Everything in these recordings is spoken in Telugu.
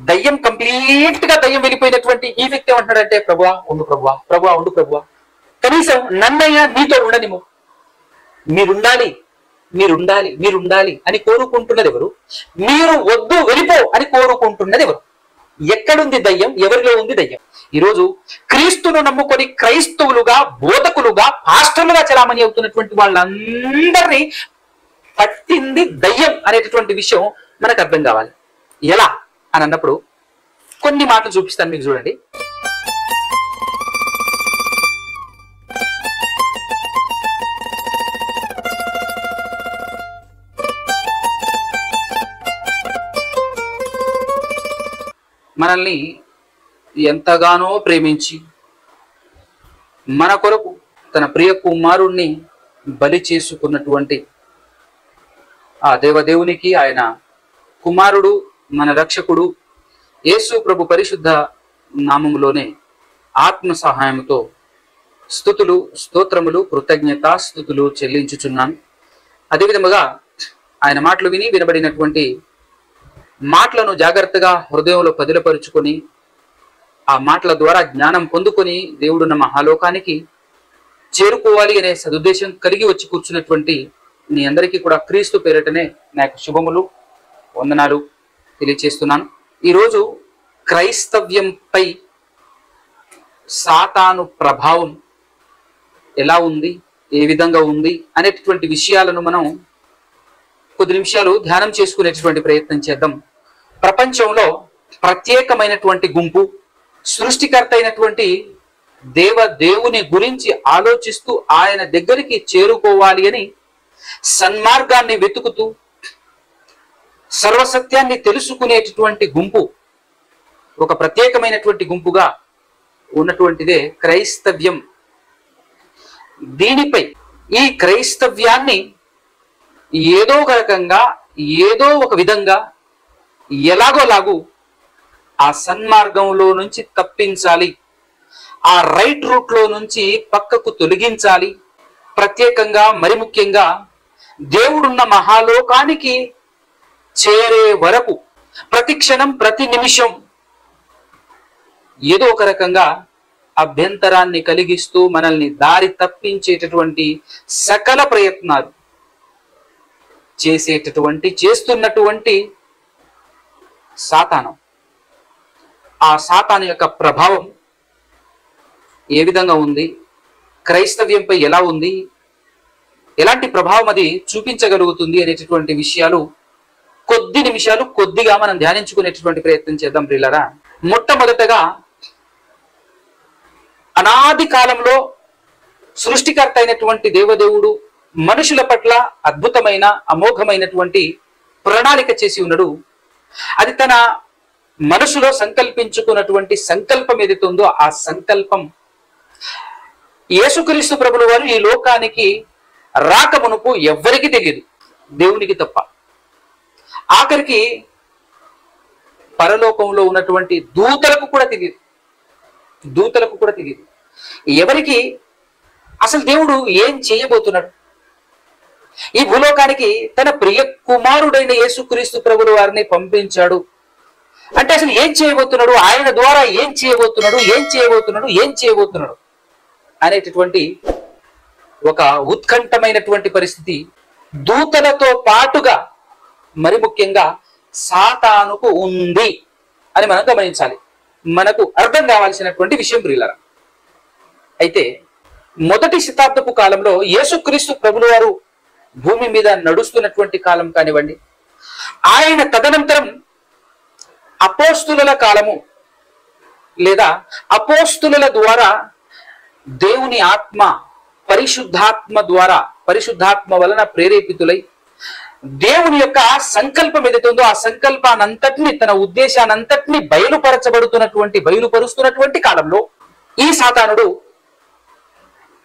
దయ్యం కంప్లీట్ గా దయ్యం వెళ్ళిపోయినటువంటి ఈ వ్యక్తి ఏమంటున్నాడంటే, ప్రభువా ఉండు ప్రభువా, ప్రభువా ఉండు ప్రభువా, కనీసం నన్నయ్య నీతో ఉండనిము, మీరుండాలి మీరుండాలి మీరుండాలి అని కోరుకుంటున్నది ఎవరు? మీరు వద్దు వెళ్ళిపో అని కోరుకుంటున్నది ఎవరు? ఎక్కడుంది దయ్యం? ఎవరిలో ఉంది దయ్యం? ఈరోజు క్రీస్తును నమ్ముకొని క్రైస్తవులుగా, బోధకులుగా, పాస్టర్లుగా చలామణి అవుతున్నటువంటి వాళ్ళందరినీ పట్టింది దయ్యం అనేటటువంటి విషయం మనకు అర్థం కావాలి. ఎలా అని అన్నప్పుడు కొన్ని మాటలు చూపిస్తాను మీకు, చూడండి. మనల్ని ఎంతగానో ప్రేమించి మన కొరకు తన ప్రియ కుమారుణ్ణి బలి చేసుకున్నటువంటి ఆ దేవదేవునికి, ఆయన కుమారుడు, మన రక్షకుడు యేసు ప్రభు పరిశుద్ధ నామములోనే ఆత్మ సహాయంతో స్తుతులు, స్తోత్రములు, కృతజ్ఞతాస్తుతులు చెల్లించుచున్నాను. అదేవిధముగా ఆయన మాటలు విని వినబడినటువంటి మాటలను జాగ్రత్తగా హృదయంలో పదిలపరుచుకొని ఆ మాటల ద్వారా జ్ఞానం పొందుకొని దేవుడున్న మహాలోకానికి చేరుకోవాలి అనే సదుద్దేశం కలిగి వచ్చి కూర్చున్నటువంటి మీ అందరికీ కూడా క్రీస్తు పేరిటనే నాకు శుభములు, వందనాలు తెలియచేస్తున్నాను. ఈరోజు క్రైస్తవ్యంపై సాతాను ప్రభావం ఎలా ఉంది, ఏ విధంగా ఉంది అనేటటువంటి విషయాలను మనం కొద్ది నిమిషాలు ధ్యానం చేసుకునేటటువంటి ప్రయత్నం చేద్దాం. ప్రపంచంలో ప్రత్యేకమైనటువంటి గుంపు, సృష్టికర్త అయినటువంటి దేవుని గురించి ఆలోచిస్తూ ఆయన దగ్గరికి చేరుకోవాలి అని సన్మార్గాన్ని వెతుకుతూ సర్వసత్యాన్ని తెలుసుకునేటటువంటి గుంపు, ఒక ప్రత్యేకమైనటువంటి గుంపుగా ఉన్నటువంటిదే క్రైస్తవ్యం. దీనిపై ఈ క్రైస్తవ్యాన్ని ఏదో ఒక రకంగా, ఏదో ఒక విధంగా, ఎలాగోలాగు ఆ సన్మార్గంలో నుంచి తప్పించాలి, ఆ రైట్ రూట్ లో నుంచి పక్కకు తొలగించాలి. ప్రత్యేకంగా మరి ముఖ్యంగా దేవుడున్న మహాలోకానికి చేరే వరకు ప్రతి క్షణం, ప్రతి నిమిషం ఏదో ఒక రకంగా అభ్యంతరాన్ని కలిగిస్తూ మనల్ని దారి తప్పించేటటువంటి సకల ప్రయత్నాలు చేస్తున్నటువంటి సాతాను, ఆ సాతాను యొక్క ప్రభావం ఏ విధంగా ఉంది, క్రైస్తవ్యంపై ఎలా ఉంది, ఎలాంటి ప్రభావం అది చూపించగలుగుతుంది అనేటటువంటి విషయాలు కొద్ది నిమిషాలు కొద్దిగా మనం ధ్యానించుకునేటటువంటి ప్రయత్నం చేద్దాం ప్రియులారా. మొట్టమొదటగా అనాది కాలంలో సృష్టికర్త అయినటువంటి దేవదేవుడు మనుషుల పట్ల అద్భుతమైన, అమోఘమైనటువంటి ప్రణాళిక చేసి ఉన్నాడు. అది తన మనసులో సంకల్పించుకున్నటువంటి సంకల్పం ఏదైతే ఉందో ఆ సంకల్పం యేసుక్రీస్తు ప్రభుల వారు ఈ లోకానికి రాకమునుపు ఎవ్వరికీ తెలియదు, దేవునికి తప్ప. ఆఖరికి పరలోకంలో ఉన్నటువంటి దూతలకు కూడా తెలియదు, ఎవరికి అసలు దేవుడు ఏం చేయబోతున్నాడు, ఈ భూలోకానికి తన ప్రియ కుమారుడైన యేసుక్రీస్తు ప్రభుల వారిని పంపించాడు అంటే అసలు ఏం చేయబోతున్నాడు, ఆయన ద్వారా ఏం చేయబోతున్నాడు అనేటటువంటి ఒక ఉత్కంఠమైనటువంటి పరిస్థితి దూతలతో పాటుగా మరి ముఖ్యంగా సాతానుకు ఉంది అని మనం గమనించాలి. మనకు అర్థం కావాల్సినటువంటి విషయం ప్రియులారా. అయితే మొదటి శతాబ్దపు కాలంలో యేసుక్రీస్తు ప్రభుల వారు భూమి మీద నడుస్తున్నటువంటి కాలం కానివ్వండి, ఆయన తదనంతరం అపోస్తుల కాలము లేదా అపోస్తుల ద్వారా దేవుని ఆత్మ పరిశుద్ధాత్మ వలన ప్రేరేపితులై దేవుని యొక్క సంకల్పం ఏదైతే ఉందో ఆ సంకల్పానంతటిని, తన ఉద్దేశానంతటిని బయలుపరుస్తున్నటువంటి కాలంలో ఈ సాతానుడు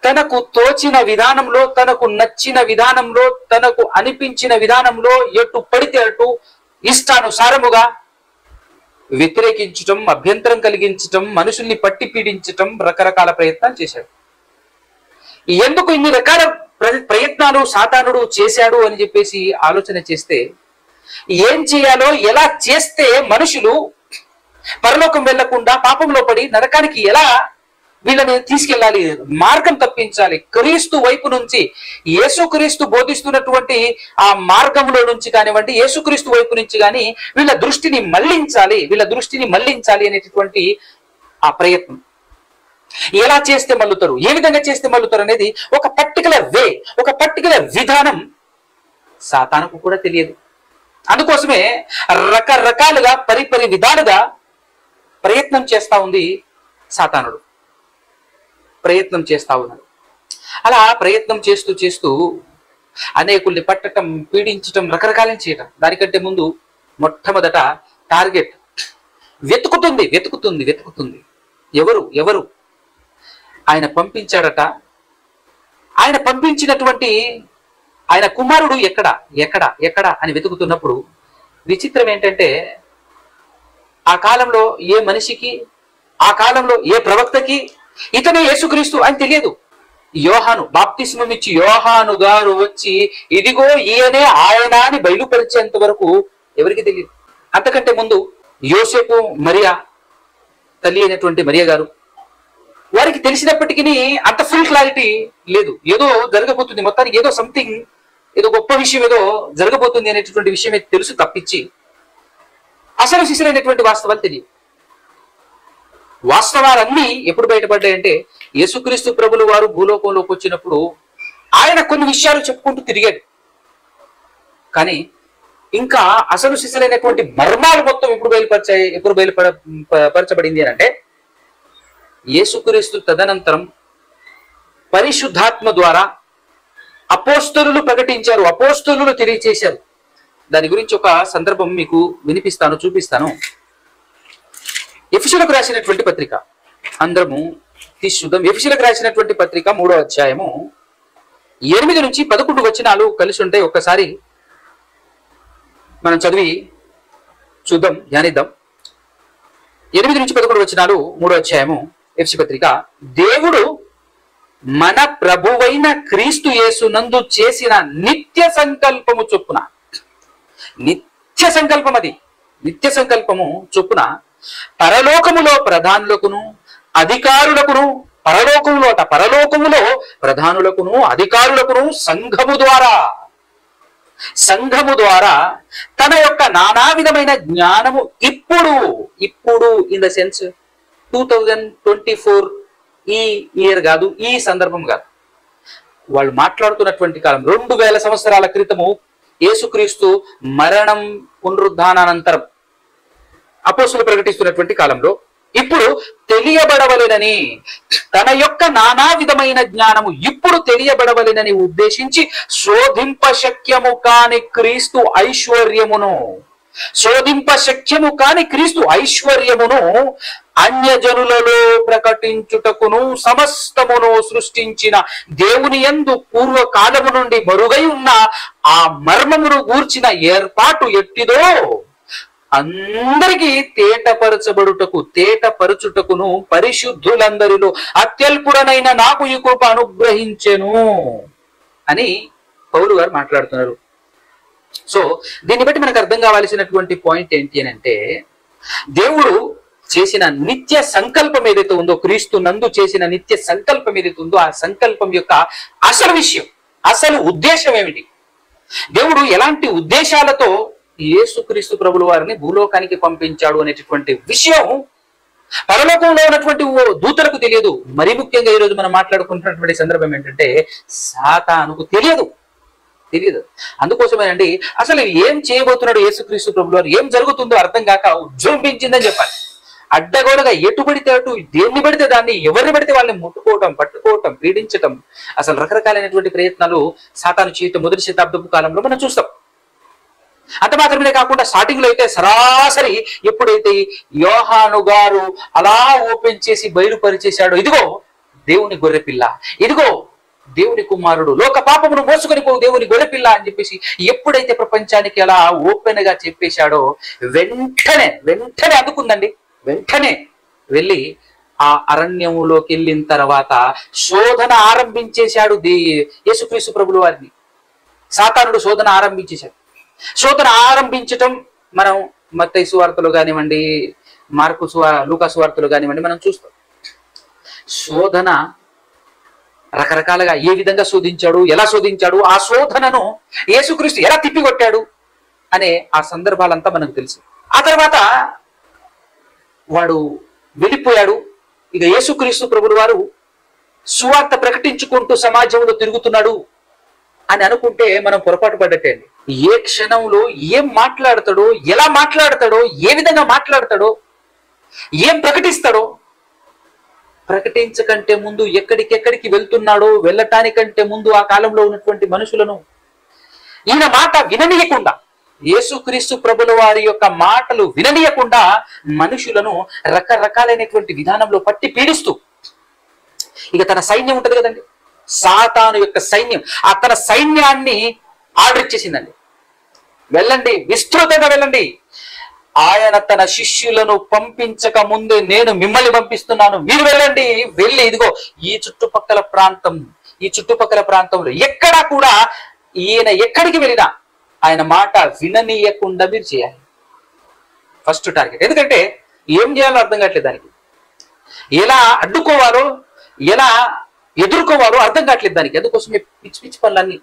తనకు తోచిన విధానంలో, తనకు నచ్చిన విధానంలో, తనకు అనిపించిన విధానంలో ఎటు పడితే అటు ఇష్టానుసారముగా వ్యతిరేకించటం, అభ్యంతరం కలిగించటం, మనుషుల్ని పట్టి పీడించటం, రకరకాల ప్రయత్నాలు చేశాడు. ఎందుకు ఇన్ని రకాల ప్రయత్నాలు సాతానుడు చేశాడు అని చెప్పేసి ఆలోచన చేస్తే, ఏం చేయాలో, ఎలా చేస్తే మనుషులు పరలోకం వెళ్లకుండా పాపంలో పడి నరకానికి ఎలా వీళ్ళని తీసుకెళ్ళాలి, మార్గం తప్పించాలి. క్రీస్తు వైపు నుంచి, యేసుక్రీస్తు బోధిస్తున్నటువంటి ఆ మార్గంలో నుంచి కానివ్వండి, యేసుక్రీస్తు వైపు నుంచి కానీ వీళ్ళ దృష్టిని మళ్లించాలి అనేటటువంటి ఆ ప్రయత్నం. ఎలా చేస్తే మల్లుతారు, ఏ విధంగా చేస్తే మల్లుతారు అనేది ఒక పర్టికులర్ వే, ఒక పర్టికులర్ విధానం సాతానుకు కూడా తెలియదు. అందుకోసమే రకరకాలుగా పరిపరి విధాలుగా ప్రయత్నం చేస్తా ఉంది సాతానుడు, ప్రయత్నం చేస్తా ఉన్నాడు. అలా ప్రయత్నం చేస్తూ అనేకుల్ని పట్టటం, పీడించటం, రకరకాలని చేయటం. దానికంటే ముందు మొట్టమొదట టార్గెట్ వెతుకుతుంది. ఎవరు ఆయన పంపించాడట. ఆయన పంపించినటువంటి ఆయన కుమారుడు ఎక్కడ అని వెతుకుతున్నప్పుడు విచిత్రం ఏంటంటే, ఆ కాలంలో ఏ మనిషికి, ఆ కాలంలో ఏ ప్రవక్తకి ఇతనే యేసుక్రీస్తు అని తెలియదు. యోహాను బాప్తిస్మం ఇచ్చి యోహాను గారు వచ్చి ఇదిగో ఈయనే ఆయన అని బయలుపరిచేంత వరకు ఎవరికి తెలియదు. అంతకంటే ముందు యోసేపు, మరియా తల్లి అయినటువంటి మరియా గారు, వారికి తెలిసినప్పటికీ అంత ఫుల్ క్లారిటీ లేదు. ఏదో జరగబోతుంది, మొత్తానికి ఏదో సంథింగ్, ఏదో గొప్ప విషయం ఏదో జరగబోతుంది అనేటటువంటి విషయమే తెలుసు తప్పించి అసలు శిశులైనటువంటి వాస్తవాలు తెలియదు. వాస్తవాలన్నీ ఎప్పుడు బయటపడ్డాయంటే, యేసుక్రీస్తు ప్రభులు వారు భూలోకంలోకి వచ్చినప్పుడు ఆయన కొన్ని విషయాలు చెప్పుకుంటూ తిరిగాడు. కానీ ఇంకా అసలు శిశులైనటువంటి మర్మాలు మొత్తం ఎప్పుడు బయలుపరచబడింది అని అంటే, యేసుక్రీస్తు తదనంతరం పరిశుద్ధాత్మ ద్వారా అపోస్తలులు ప్రకటించారు, అపోస్తలులు తెలియచేశారు. దాని గురించి ఒక సందర్భం మీకు వినిపిస్తాను, చూపిస్తాను. ఎఫెసీయులకు రాసినటువంటి పత్రిక అందరము తీసుకుందాం. ఎఫెసీయులకు రాసినటువంటి పత్రిక 3వ అధ్యాయము 8 నుంచి 11 వచనాలు కలిసి ఉంటాయి. ఒక్కసారి మనం చదివి చూద్దాం, ధ్యానిద్దాం. 8 నుంచి 11 వచనాలు 3వ అధ్యాయము ఎఫెసీ పత్రిక. దేవుడు మన ప్రభువైన క్రీస్తు యేసునందు చేసిన నిత్య సంకల్పము చొప్పున, నిత్య సంకల్పము చొప్పున పరలోకములో ప్రధానులకును అధికారులకును, పరలోకములో ప్రధానులకును అధికారులకును సంఘము ద్వారా తన యొక్క నానా విధమైన జ్ఞానము ఇప్పుడు ఇన్ ద సెన్స్ 2024 ఈ ఇయర్ కాదు, ఈ సందర్భం కాదు, వాళ్ళు మాట్లాడుతున్నటువంటి కాలం 2000 సంవత్సరాల క్రితము యేసుక్రీస్తు మరణం పునరుద్ధానానంతరం అపోస్తులు ప్రకటిస్తున్నటువంటి కాలంలో ఇప్పుడు తెలియబడవలెనని, తన యొక్క నానా విధమైన జ్ఞానము ఇప్పుడు తెలియబడవలెనని ఉద్దేశించి శోధింప శక్యము కాని క్రీస్తు ఐశ్వర్యమును అన్యజనులలో ప్రకటించుటకును సమస్తమును సృష్టించిన దేవుని యందు పూర్వకాలము నుండి మరుగై ఉన్న ఆ మర్మమును గూర్చిన ఏర్పాటు ఎట్టిదో అందరికీ తేటపరచుటకును పరిశుద్ధులందరిలో అత్యల్పుడనైన నాకు ఈ కృప అనుగ్రహించెను అని పౌలు గారు మాట్లాడుతున్నారు. సో దీన్ని బట్టి మనకు అర్థం కావాల్సినటువంటి పాయింట్ ఏంటి అని అంటే, దేవుడు చేసిన నిత్య సంకల్పం ఏదైతే ఉందో, క్రీస్తు నందు చేసిన నిత్య సంకల్పం ఏదైతే ఉందో, ఆ సంకల్పం యొక్క అసలు విషయం, అసలు ఉద్దేశం ఏమిటి, దేవుడు ఎలాంటి ఉద్దేశాలతో యేసుక్రీస్తు ప్రభుల వారిని భూలోకానికి పంపించాడు అనేటటువంటి విషయం పరలోకంలో ఉన్నటువంటి దూతలకు తెలియదు. మరి ముఖ్యంగా ఈరోజు మనం మాట్లాడుకుంటున్నటువంటి సందర్భం ఏంటంటే, సాతానుకు తెలియదు. అందుకోసమేనండి అసలు ఏం చేయబోతున్నాడు యేసుక్రీస్తు ప్రభుల వారు, ఏం జరుగుతుందో అర్థం కాక ఉజ్జృంభించిందని చెప్పాలి. అడ్డగోలుగా ఎటు పడితే అటు, దేన్ని పడితే దాన్ని, ఎవరిని పడితే వాళ్ళని ముట్టుకోవటం, పట్టుకోవటం, పీడించటం, అసలు రకరకాలైనటువంటి ప్రయత్నాలు సాతాను జీవితం మొదటి శతాబ్దపు కాలంలో మనం చూస్తాం. అంత మాత్రమే కాకుండా స్టార్టింగ్ లో అయితే సరాసరి ఎప్పుడైతే యోహాను గారు అలా ఓపెన్ చేసి బయలుపరిచేశాడో, ఇదిగో దేవుని గొర్రెపిల్ల, ఇదిగో దేవుని కుమారుడు, లోక పాపమును మోసుకొని పో దేవుని గొర్రెపిల్ల అని చెప్పేసి ఎప్పుడైతే ప్రపంచానికి అలా ఓపెన్ గా చెప్పేశాడో వెంటనే అందుకుందండి. వెంటనే వెళ్ళి ఆ అరణ్యములోకి వెళ్ళిన తర్వాత శోధన ఆరంభించేశాడు యేసుక్రీస్తు ప్రభుల వారిని. సాతానుడు శోధన ఆరంభించేశాడు. శోధన ఆరంభించటం మనం మత్తయి సువార్తలో కానివ్వండి, లూకా సువార్తలు కానివ్వండి మనం చూస్తాం. శోధన రకరకాలుగా ఏ విధంగా శోధించాడు, ఎలా శోధించాడు, ఆ శోధనను యేసుక్రీస్తు ఎలా తిప్పికొట్టాడు అనే ఆ సందర్భాలంతా మనకు తెలుసు. ఆ తర్వాత వాడు వెళ్ళిపోయాడు. ఇక యేసుక్రీస్తు ప్రభులు వారు సువార్త ప్రకటించుకుంటూ సమాజంలో తిరుగుతున్నాడు అని అనుకుంటే మనం పొరపాటు పడ్డట్టే అండి. ఏ క్షణంలో ఏం మాట్లాడతాడో, ఎలా మాట్లాడతాడో, ఏ విధంగా మాట్లాడతాడో, ఏం ప్రకటిస్తాడో, ప్రకటించకంటే ముందు ఎక్కడికెక్కడికి వెళ్తున్నాడో, వెళ్ళటానికంటే ముందు ఆ కాలంలో ఉన్నటువంటి మనుషులను ఈయన మాట విననీయకుండా, యేసుక్రీస్తు ప్రభుల వారి యొక్క మాటలు విననీయకుండా మనుషులను రకరకాలైనటువంటి విధానంలో పట్టి పీడిస్తూ, ఇక తన సైన్యం ఉంటది కదండి, సాతాను యొక్క సైన్యం, ఆ తన సైన్యాన్ని ఆర్డర్ ఇచ్చేసిందండి. వెళ్ళండి, విస్తృతంగా వెళ్ళండి, ఆయన తన శిష్యులను పంపించక ముందే నేను మిమ్మల్ని పంపిస్తున్నాను, మీరు వెళ్ళండి, వెళ్ళి ఇదిగో ఈ చుట్టుపక్కల ప్రాంతంలో ఎక్కడా కూడా ఈయన ఎక్కడికి వెళ్ళినా ఆయన మాట విననీయకుండా మీరు చేయాలి. First target. ఎందుకంటే ఏం చేయాలో అర్థం కావట్లేదు, దానికి ఎలా అడ్డుకోవాలో, ఎలా ఎదుర్కోవాలో అర్థం కావట్లేదు దానికి. అందుకోసమే పిచ్చి పిచ్చి పనులన్నీ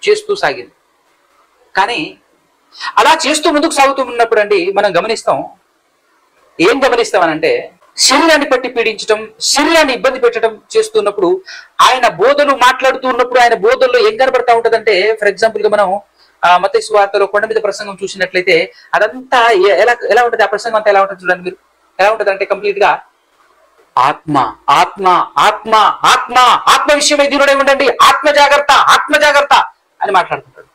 చేస్తూ సాగింది. కానీ అలా చేస్తూ ముందుకు సాగుతూ ఉన్నప్పుడు అండి మనం ఏం గమనిస్తామనంటే, శరీరాన్ని పట్టి పీడించడం, శరీరాన్ని ఇబ్బంది పెట్టడం చేస్తున్నప్పుడు ఆయన బోధలు మాట్లాడుతూ ఉన్నప్పుడు ఆయన బోధల్లో ఏం కనబడతా ఉంటదంటే, ఫర్ ఎగ్జాంపుల్ గా మనం మత్తయి సువార్తలో కొండ మీద ప్రసంగం చూసినట్లయితే అదంతా ఎలా ఉంటుంది, ఆ ప్రసంగం అంతా ఎలా ఉంటుంది చూడండి మీరు. ఎలా ఉంటుంది అంటే కంప్లీట్ గా ఆత్మ ఆత్మ ఆత్మ ఆత్మ ఆత్మ విషయమై దీనుడై ఉండండి, ఆత్మ జాగ్రత్త అని మాట్లాడుతుంటాడు.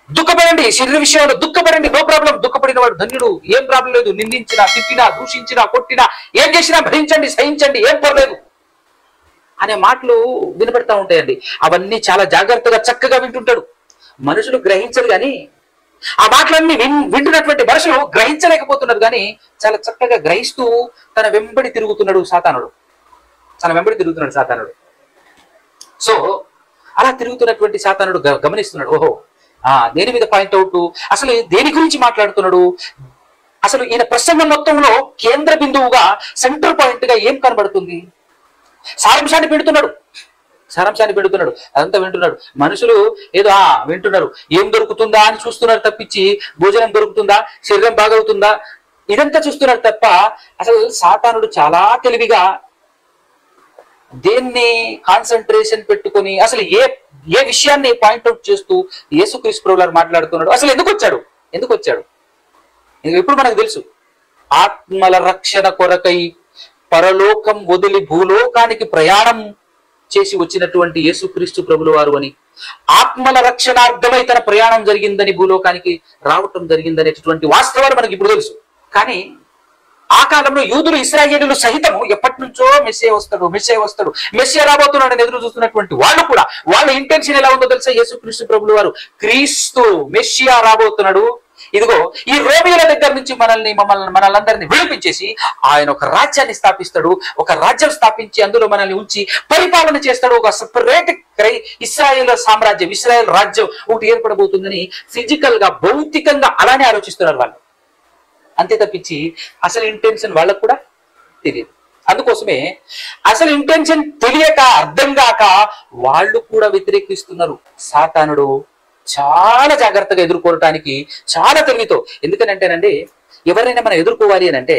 దుఃఖపడండి, శరీర విషయంలో దుఃఖపడండి, నో ప్రాబ్లం, దుఃఖపడిన వాడు ధన్యుడు, ఏం ప్రాబ్లం లేదు, నిందించినా, తిట్టినా, దూషించినా, కొట్టినా, ఏం చేసినా భరించండి, సహించండి, ఏం పర్లేదు అనే మాటలు వినబడతా ఉంటాయండి. అవన్నీ చాలా జాగ్రత్తగా చక్కగా వింటుంటాడు. మనుషులు గ్రహించరు కానీ, ఆ మాటలన్నీ వింటున్నటువంటి మనుషులు గ్రహించలేకపోతున్నారు కానీ చాలా చక్కగా గ్రహిస్తూ తన వెంబడి తిరుగుతున్నాడు సాతానుడు. సో అలా తిరుగుతున్నటువంటి సాతానుడు గమనిస్తున్నాడు, ఓహో దేని మీద పాయింట్అవుట్, అసలు దేని గురించి మాట్లాడుతున్నాడు, అసలు ఈయన ప్రసంగం మొత్తంలో కేంద్ర బిందువుగా సెంటర్ పాయింట్ గా ఏం కనబడుతుంది, సారాంశాన్ని పెడుతున్నాడు. అదంతా వింటున్నాడు. మనుషులు ఏదో వింటున్నారు, ఏం దొరుకుతుందా అని చూస్తున్నారు తప్పించి, భోజనం దొరుకుతుందా, శరీరం బాగవుతుందా, ఇదంతా చూస్తున్నారు తప్ప అసలు సాతానుడు చాలా తెలివిగా దేన్ని కాన్సన్ట్రేషన్ పెట్టుకొని అసలు ఏ విషయాన్ని పాయింట్అవుట్ చేస్తూ యేసుక్రీస్తు ప్రభువులు మాట్లాడుతున్నాడు. అసలు ఎందుకు వచ్చాడు ఇప్పుడు మనకు తెలుసు. ఆత్మల రక్షణ కొరకై పరలోకం వదిలి భూలోకానికి ప్రయాణం చేసి వచ్చినటువంటి యేసుక్రీస్తు ప్రభుల వారు అని, ఆత్మల రక్షణార్థమై తన ప్రయాణం జరిగిందని, భూలోకానికి రావటం జరిగిందనేటటువంటి వాస్తవాలు మనకి ఇప్పుడు తెలుసు. కానీ ఆ కాలంలో యూదులు, ఇశ్రాయేలీయులు సహితము ఎప్పటి నుంచో మెస్సియా వస్తాడు, మెస్సియా రాబోతున్నాడు అని ఎదురు చూస్తున్నటువంటి వాళ్ళు కూడా, వాళ్ళ ఇంటెన్షన్ ఎలా ఉందో తెలుసా, యేసుక్రీస్తు ప్రభుల వారు క్రీస్తు మెస్సియా రాబోతున్నాడు, ఇదిగో ఈ రోమిల దగ్గర నుంచి మనల్ని విడిపించేసి ఆయన ఒక రాజ్యాన్ని స్థాపిస్తాడు, ఒక రాజ్యం స్థాపించి అందులో మనల్ని ఉంచి పరిపాలన చేస్తాడు, ఒక సెపరేట్ ఇశ్రాయేల్ సామ్రాజ్యం, ఇశ్రాయేల్ రాజ్యం ఒకటి ఏర్పడబోతుందని ఫిజికల్ గా, భౌతికంగా అలానే ఆలోచిస్తున్నారు వాళ్ళు. అంతే తప్పించి అసలు ఇంటెన్షన్ వాళ్ళకు కూడా తెలియదు. అందుకోసమే అసలు ఇంటెన్షన్ తెలియక, అర్థం కాక వాళ్ళు కూడా వ్యతిరేకిస్తున్నారు. సాతానుడు చాలా జాగ్రత్తగా ఎదుర్కోవటానికి చాలా తెలివితో, ఎందుకనంటేనండి ఎవరైనా మనం ఎదుర్కోవాలి అని అంటే,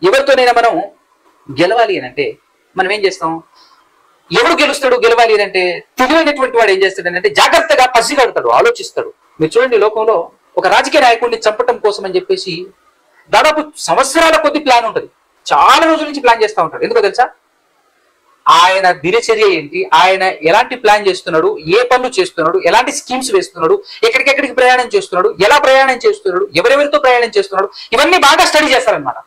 ఎవరితోనైనా మనం గెలవాలి అని అంటే మనం ఏం చేస్తాం, ఎవరు గెలవాలి అని అంటే తెలివైనటువంటి వాడు ఏం చేస్తాడనంటే జాగ్రత్తగా పసిగడతాడు, ఆలోచిస్తాడు. మీరు చూడండి, లోకంలో ఒక రాజకీయ నాయకుడిని చంపటం కోసం అని చెప్పేసి దాదాపు సంవత్సరాల కొద్ది ప్లాన్ ఉంటుంది, చాలా రోజుల నుంచి ప్లాన్ చేస్తూ ఉంటాడు. ఎందుకో తెలుసా, ఆయన దినచర్య ఏంటి, ఆయన ఎలాంటి ప్లాన్ చేస్తున్నాడు, ఏ పనులు చేస్తున్నాడు, ఎలాంటి స్కీమ్స్ వేస్తున్నాడు, ఎక్కడికెక్కడికి ప్రయాణం చేస్తున్నాడు, ఎలా ప్రయాణం చేస్తున్నాడు, ఎవరెవరితో ప్రయాణం చేస్తున్నాడు, ఇవన్నీ బాగా స్టడీ చేస్తారనమాట.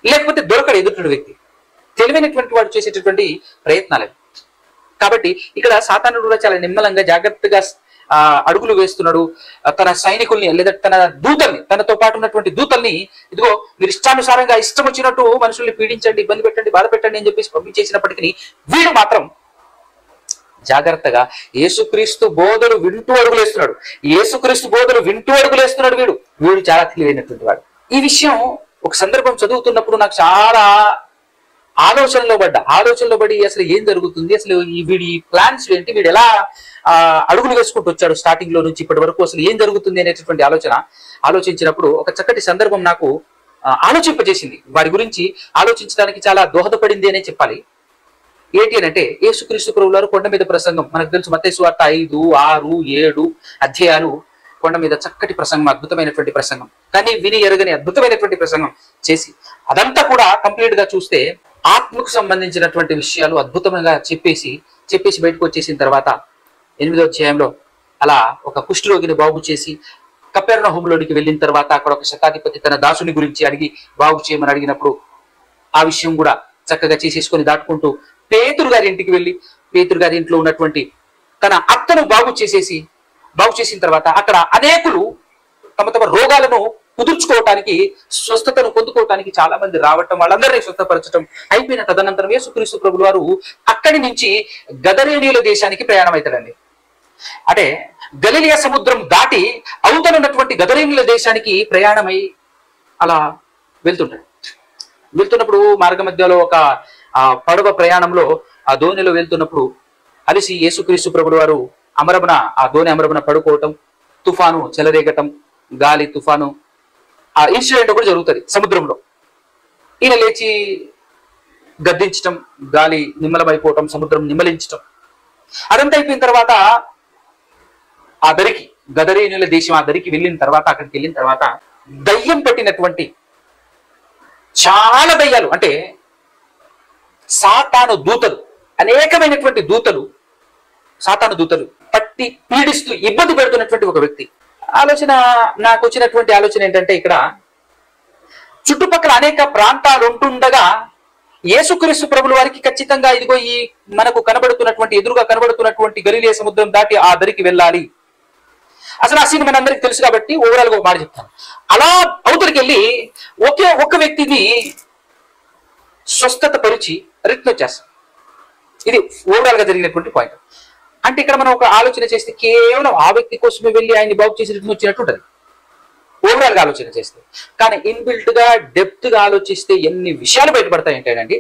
లేకపోతే దొరకడు ఎదుటి వ్యక్తి. తెలివైనటువంటి వాడు చేసేటటువంటి ప్రయత్నాలు. కాబట్టి ఇక్కడ సాతానుడు కూడా చాలా నిమ్మలంగా, జాగ్రత్తగా అడుగులు వేస్తున్నాడు. తన సైనికుల్ని లేదా తన దూతల్ని, తనతో పాటు ఉన్నటువంటి దూతల్ని, ఇదిగో మీరు ఇష్టానుసారంగా ఇష్టం వచ్చినట్టు మనుషుల్ని పీడించండి, ఇబ్బంది పెట్టండి, బాధ పెట్టండి అని చెప్పేసి పంపించేసినప్పటికీ వీడు మాత్రం జాగ్రత్తగా యేసుక్రీస్తు బోధలు వింటూ అడుగులేస్తున్నాడు. వీడు చాలా తెలివైనటువంటి వాడు. ఈ విషయం ఒక సందర్భం చదువుతున్నప్పుడు నాకు చాలా ఆలోచనలో పడి అసలు ఏం జరుగుతుంది, అసలు వీడి ప్లాన్స్ ఏంటి, వీడు ఎలా అడుగులు వేసుకుంటూ వచ్చాడు స్టార్టింగ్ లో నుంచి ఇప్పటి వరకు, అసలు ఏం జరుగుతుంది అనేటటువంటి ఆలోచించినప్పుడు ఒక చక్కటి సందర్భం నాకు ఆలోచింపజేసింది. వారి గురించి ఆలోచించడానికి చాలా దోహదపడింది అనే చెప్పాలి. ఏంటి అని అంటే, యేసుక్రీస్తు ప్రభువు వారు కొండ మీద ప్రసంగం, మనకు తెలుసు మత్తయి సువార్త 5, 6, 7 అధ్యాయాలు కొండ మీద చక్కటి ప్రసంగం, అద్భుతమైనటువంటి ప్రసంగం, కానీ విని ఎరగని అద్భుతమైనటువంటి ప్రసంగం చేసి అదంతా కూడా కంప్లీట్ గా చూస్తే ఆత్మకు సంబంధించినటువంటి విషయాలు అద్భుతంగా చెప్పేసి బయటకు వచ్చేసిన తర్వాత 8వ అధ్యాయంలో అలా ఒక కుష్ఠరోగిని బాగు చేసి కపెర్నహూములోనికి వెళ్ళిన తర్వాత అక్కడ ఒక శతాధిపతి తన దాసుని గురించి అడిగి బాగు చేయమని అడిగినప్పుడు ఆ విషయం కూడా చక్కగా చేసేసుకొని దాటుకుంటూ పేతురు గారి ఇంటికి వెళ్ళి పేతురు గారి ఇంట్లో ఉన్నటువంటి తన అత్తను బాగు చేసిన తర్వాత అక్కడ అనేకులు తమ రోగాలను కుదుర్చుకోవటానికి, స్వస్థతను పొందుకోవటానికి చాలా మంది రావటం, వాళ్ళందరినీ స్వస్థపరచడం అయిపోయిన తదనంతరం యేసుక్రీస్తు ప్రభువు వారు అక్కడి నుంచి గదరేనీయుల దేశానికి ప్రయాణం అవుతాడండి. అంటే గలిలియా సముద్రం దాటి అవతలున్నటువంటి గదరేనీయుల దేశానికి ప్రయాణమై అలా వెళ్తున్నప్పుడు మార్గ మధ్యలో ఒక పడవ ప్రయాణంలో ఆ దోణిలో వెళ్తున్నప్పుడు అలిసి యేసుక్రీస్తు ప్రభువు వారు ఆ దోణి అమరబున పడుకోవటం, తుఫాను చెలరేగటం, గాలి తుఫాను ఆ ఇన్సిడెంట్ కూడా జరుగుతుంది సముద్రంలో. ఈయన లేచి గద్దించటం, గాలి నిమ్మలమైపోవటం, సముద్రం నిమ్మలించటం, అదంతా అయిపోయిన తర్వాత ఆ దరికి గదరేనీయుల దేశం ఆ దరికి అక్కడికి వెళ్ళిన తర్వాత దయ్యం పట్టినటువంటి చాలా దయ్యాలు, అంటే సాతాను దూతలు, అనేకమైనటువంటి సాతాను దూతలు పట్టి పీడిస్తూ ఇబ్బంది పెడుతున్నటువంటి ఒక వ్యక్తి. నాకు వచ్చినటువంటి ఆలోచన ఏంటంటే, ఇక్కడ చుట్టుపక్కల అనేక ప్రాంతాలు ఉంటుండగా యేసుక్రీస్తు ప్రభువు వారికి ఖచ్చితంగా ఇదిగో ఈ మనకు ఎదురుగా కనబడుతున్నటువంటి గలిలయ సముద్రం దాటి ఆ దరికి వెళ్ళాలి. అసలు ఆ సీన్ మనందరికి తెలుసు కాబట్టి ఓవరాల్ గా ఒక మాట చెప్తాను. అలా అవతలికి వెళ్ళి ఒక్క వ్యక్తిని స్వస్థత పరిచి రిటర్న్ వచ్చేస్తాం. ఇది ఓవరాల్ గా జరిగినటువంటి పాయింట్. అంటే ఇక్కడ మనం ఒక ఆలోచన చేస్తే కేవలం ఆ వ్యక్తి కోసమే వెళ్ళి ఆయన్ని బాగు చేసి రిటర్న్ వచ్చినట్టు ఉంటుంది ఓవరాల్ గా ఆలోచన చేస్తే. కానీ ఇన్బిల్ట్ గా డెప్త్ గా ఆలోచిస్తే ఎన్ని విషయాలు బయటపడతాయి ఏంటండి,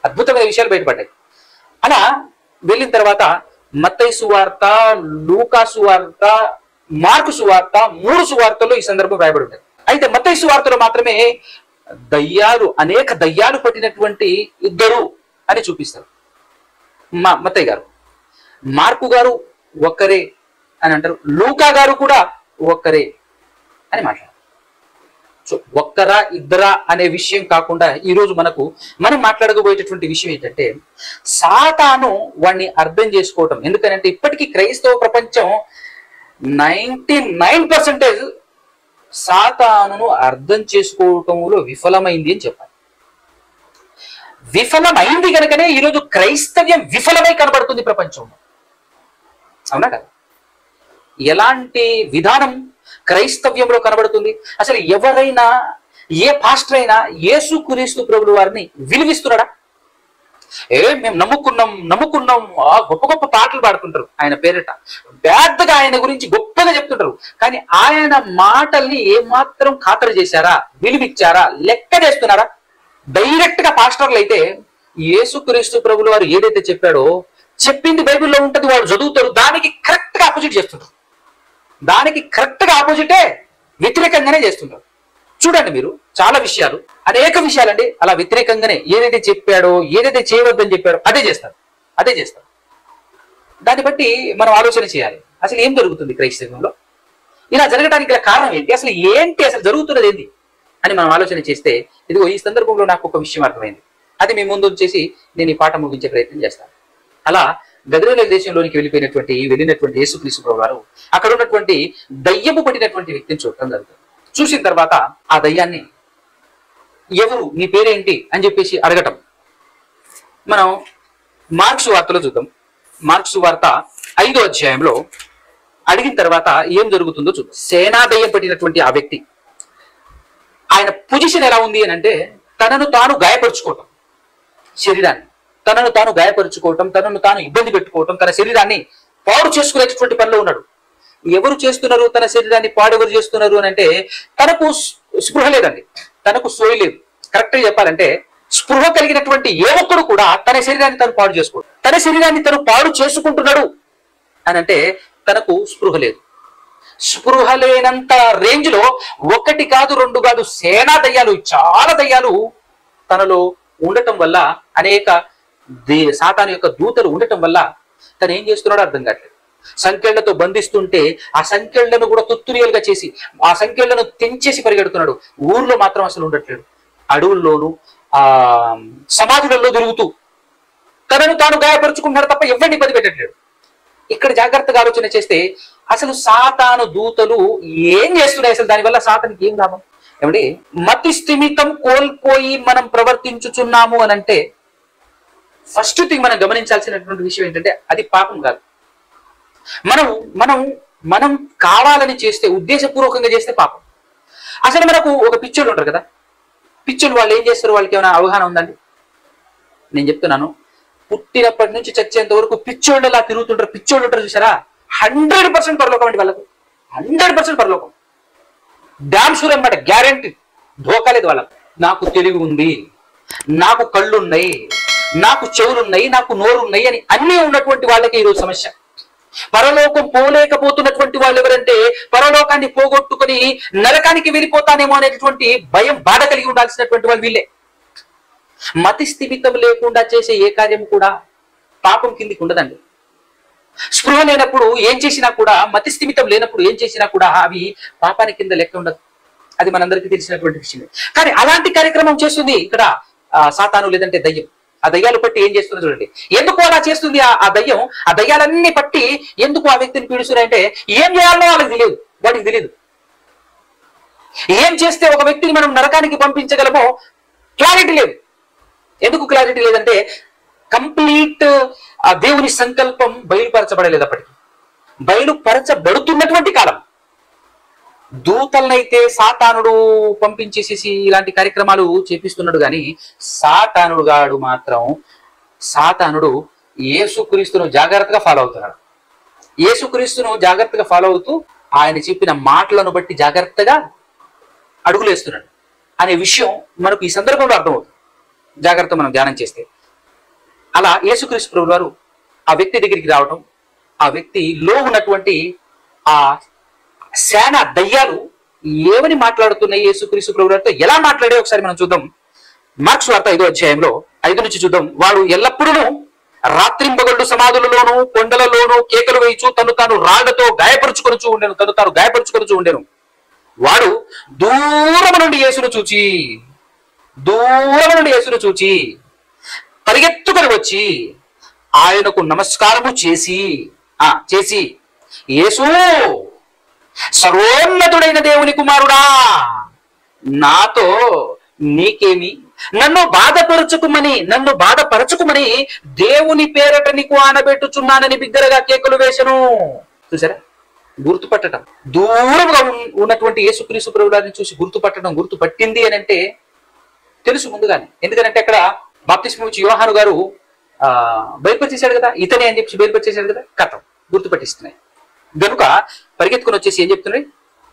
అద్భుతమైన విషయాలు బయటపడ్డాయి. అలా వెళ్ళిన తర్వాత మత్తయి సువార్త, లూకా సువార్త, మార్కు సువార్త, 3 సువార్తల్లో ఈ సందర్భం రాయబడి ఉంటుంది. అయితే మత్తయి సువార్తలో మాత్రమే అనేక దయ్యాలు పట్టినటువంటి 2 అని చూపిస్తారు మత్తయి గారు. మార్కు గారు ఒక్కరే అని అంటారు, లూకా గారు కూడా ఒక్కరే అని మాట్లాడారు. సో ఒక్కరా ఇద్దరా అనే విషయం కాకుండా ఈరోజు మనం మాట్లాడకపోయేటటువంటి విషయం ఏంటంటే, సాతాను వాడిని అర్థం చేసుకోవటం. ఎందుకనంటే ఇప్పటికీ క్రైస్తవ ప్రపంచం 99% సాతానును అర్థం చేసుకోవటంలో విఫలమైంది అని చెప్పాలి. విఫలమైంది కనుకనే ఈరోజు క్రైస్తవ్యం విఫలమై కనబడుతుంది ప్రపంచంలో. అవునా కదా? ఎలాంటి విధానం క్రైస్తవ్యంలో కనబడుతుంది? అసలు ఎవరైనా, ఏ పాస్టర్ అయినా యేసుక్రీస్తు ప్రభువు వారిని విలువిస్తున్నాడా? మేము నమ్ముకున్నాం గొప్ప గొప్ప పాటలు పాడుతుంటారు ఆయన పేరిట, పెద్దగా ఆయన గురించి గొప్పగా చెప్తుంటారు. కానీ ఆయన మాటల్ని ఏమాత్రం ఖాతరు చేశారా, విలువిచ్చారా, లెక్క చేస్తున్నారా? డైరెక్ట్ గా పాస్టర్లు అయితే యేసుక్రీస్తు ప్రభువు వారు ఏదైతే చెప్పాడో, చెప్పింది బైబిల్లో ఉంటది, వాళ్ళు చదువుతారు, దానికి కరెక్ట్ గా ఆపోజిట్ చేస్తుంటారు. దానికి కరెక్ట్ గా ఆపోజిటే వ్యతిరేకంగానే చేస్తుంటారు. చూడండి మీరు, చాలా విషయాలు, అనేక విషయాలండి అలా వ్యతిరేకంగానే ఏదైతే చెప్పాడో, ఏదైతే చేయవద్దని చెప్పాడో అదే చేస్తారు. దాన్ని బట్టి మనం ఆలోచన చేయాలి, అసలు ఏం జరుగుతుంది క్రైస్తవంలో, ఇలా జరగడానికి గల కారణం ఏంటి, అసలు జరుగుతున్నది ఏంటి అని మనం ఆలోచన చేస్తే, ఇదిగో ఈ సందర్భంలో నాకు ఒక విషయం అర్థమైంది. అది మీ ముందు వచ్చేసి నేను ఈ పాఠం ముగించే ప్రయత్నం చేస్తాను. అలా గదరేనీయుల దేశంలోనికి వెళ్ళినటువంటి యేసుక్రీస్తు ప్రభువు వారు అక్కడ ఉన్నటువంటి దయ్యము పట్టినటువంటి వ్యక్తిని చూడటం జరుగుతుంది. చూసిన తర్వాత ఆ దయ్యాన్ని, ఎవరు, నీ పేరేంటి అని చెప్పేసి అడగటం మనం మార్కు సువార్తలో చూద్దాం. మార్కు సువార్త 5వ అధ్యాయంలో అడిగిన తర్వాత ఏం జరుగుతుందో చూద్దాం. సేనా దయ్యం పట్టినటువంటి ఆ వ్యక్తి, ఆయన పొజిషన్ ఎలా ఉంది అని అంటే, తనను తాను గాయపరుచుకోవటం, శరీరాన్ని తనను తాను ఇబ్బంది పెట్టుకోవటం, తన శరీరాన్ని పాడు చేసుకునేటటువంటి పనిలో ఉన్నాడు. ఎవరు చేస్తున్నారు తన శరీరాన్ని పాడు, ఎవరు చేస్తున్నారు అని అంటే, తనకు స్పృహ లేదండి. తనకు సోయి లేదు. కరెక్ట్ గా చెప్పాలంటే స్పృహ కలిగినటువంటి ఏ ఒక్కడు కూడా తన శరీరాన్ని తను పాడు చేసుకోడు. తన శరీరాన్ని తను పాడు చేసుకుంటున్నాడు అని అంటే తనకు స్పృహ లేదు. స్పృహ లేనంత రేంజ్ లో ఒకటి కాదు, రెండు కాదు, సేనా దయ్యాలు, చాలా దయ్యాలు తనలో ఉండటం వల్ల, అనేక సాతాను యొక్క దూతలు ఉండటం వల్ల తను ఏం చేస్తున్నాడో అర్థం కావట్లేదు. సంఖ్యలతో బంధిస్తుంటే ఆ సంఖ్యలను కూడా తుత్తురియలుగా చేసి ఆ సంఖ్యలను తెంచేసి పరిగెడుతున్నాడు. ఊర్లో మాత్రం అసలు ఉండట్లేడు. అడవుల్లోనూ సమాధులలో తిరుగుతూ తనను తాను గాయపరుచుకుంటున్నాడు తప్ప ఎవరిని ఇబ్బంది పెట్టట్లేడు. ఇక్కడ జాగ్రత్తగా ఆలోచన చేస్తే అసలు సాతాను దూతలు ఏం చేస్తున్నాయి, అసలు దానివల్ల సాతానికి ఏం లాభం? ఏమంటే మతి స్థిమితం కోల్పోయి మనం ప్రవర్తించుచున్నాము అని అంటే ఫస్ట్ థింగ్ మనం గమనించాల్సినటువంటి విషయం ఏంటంటే అది పాపం కాదు. మనం కావాలని చేస్తే, ఉద్దేశపూర్వకంగా చేస్తే పాపం. అసలు మనకు ఒక పిచ్చోళ్ళు ఉంటారు కదా, పిచ్చోళ్ళు వాళ్ళు ఏం చేస్తారు, వాళ్ళకి ఏమైనా అవగాహన ఉందండి? నేను చెప్తున్నాను, పుట్టినప్పటి నుంచి చచ్చేంత వరకు పిచ్చోళ్ళు అలా తిరుగుతుంటారు. పిచ్చోళ్ళు ఉంటారు చూసారా, 100% పరలోకం అండి వాళ్ళకు, 100% పరలోకం. డామ్ షూర్ అనమాట, గ్యారంటీ, ధోకా లేదు వాళ్ళకు. నాకు తెలివి ఉంది, నాకు కళ్ళు ఉన్నాయి, నాకు చెవులున్నాయి, నాకు నోరు ఉన్నాయి అని అన్నీ ఉన్నటువంటి వాళ్ళకి ఈరోజు సమస్య. పరలోకం పోలేకపోతున్నటువంటి వాళ్ళు ఎవరంటే పరలోకాన్ని పోగొట్టుకుని నరకానికి వెళ్ళిపోతానేమో అనేటువంటి భయం, బాధ కలిగి ఉండాల్సినటువంటి వాళ్ళు వీళ్ళే. మతి స్థిమితం లేకుండా చేసే ఏ కార్యం కూడా పాపం కిందికి ఉండదండి. స్పృహ లేనప్పుడు ఏం చేసినా కూడా, మతి స్థిమితం లేనప్పుడు ఏం చేసినా కూడా అవి పాపాని కింద లెక్క ఉండదు. అది మనందరికీ తెలిసినటువంటి విషయమే. కానీ అలాంటి కార్యక్రమం చేస్తుంది ఇక్కడ సాతాను, లేదంటే దయ్యం. ఆ దయ్యాలు పట్టి ఏం చేస్తుందో చూడండి. ఎందుకు అలా చేస్తుంది ఆ దయ్యం? ఆ దయ్యాలన్నీ పట్టి ఎందుకు ఆ వ్యక్తిని పీడిస్తున్నాయంటే ఏం చేయాలో వాళ్ళకి తెలియదు, వాడికి తెలియదు. ఏం చేస్తే ఒక వ్యక్తిని మనం నరకానికి పంపించగలమో క్లారిటీ లేదు. ఎందుకు క్లారిటీ లేదంటే కంప్లీట్ దేవుని సంకల్పం బయలుపరచబడలేదు. అప్పటికి బయలుపరచబడుతున్నటువంటి కాలం. దూతలనైతే సాతానుడు పంపించేసేసి ఇలాంటి కార్యక్రమాలు చేపిస్తున్నాడు. కానీ సాతానుడు యేసుక్రీస్తును జాగ్రత్తగా ఫాలో అవుతున్నాడు. యేసుక్రీస్తును జాగ్రత్తగా ఫాలో అవుతూ ఆయన చెప్పిన మాటలను బట్టి జాగ్రత్తగా అడుగులేస్తున్నాడు అనే విషయం మనకు ఈ సందర్భంలో అర్థమవుతుంది, జాగ్రత్త మనం ధ్యానం చేస్తే. అలా యేసుక్రీస్తు ప్రభువు వారు ఆ వ్యక్తి దగ్గరికి రావటం, ఆ వ్యక్తిలో ఉన్నటువంటి ఆ సేన దయ్యాలు ఏమని మాట్లాడుతున్నాయి, యేసుక్రీస్తు ప్రభువు వారితో ఎలా మాట్లాడే ఒకసారి మనం చూద్దాం. మార్క్స్ వార్త 5వ అధ్యాయంలో 5 నుంచి చూద్దాం. వాడు ఎల్లప్పుడూ రాత్రింబగళ్ళు సమాధులలోను కొండలలోను కేకలు వేయిచు తను తాను రాళ్లతో గాయపరుచుకొనుచు ఉండెను. వాడు దూరము నుండి యేసును చూచి పరిగెత్తుకొని వచ్చి ఆయనకు నమస్కారము చేసి యేసు, సర్వోన్నతుడైన దేవుని కుమారుడా, నాతో నీకేమి? నన్ను బాధపరచుకుమని దేవుని పేరట నీకు ఆనబెట్టుచున్నానని బిగ్గరగా కేకలు వేసెను. చూసారా, గుర్తుపట్టడం. దూరంగా ఉన్నటువంటి యేసుక్రీస్తు ప్రభువుని చూసి గుర్తుపట్టింది అని అంటే తెలుసు ముందుగానే. ఎందుకంటే అక్కడ బాప్తిస్మం ఇచ్చి యోహాను గారు బయలుపరిచేశాడు కదా, ఇతనే అని చెప్పి బయలుపరిచేశాడు కదా, కథం గుర్తుపట్టిస్తున్నాయి. గనుక పరిగెత్తుకుని వచ్చేసి ఏం చెప్తున్నాయి?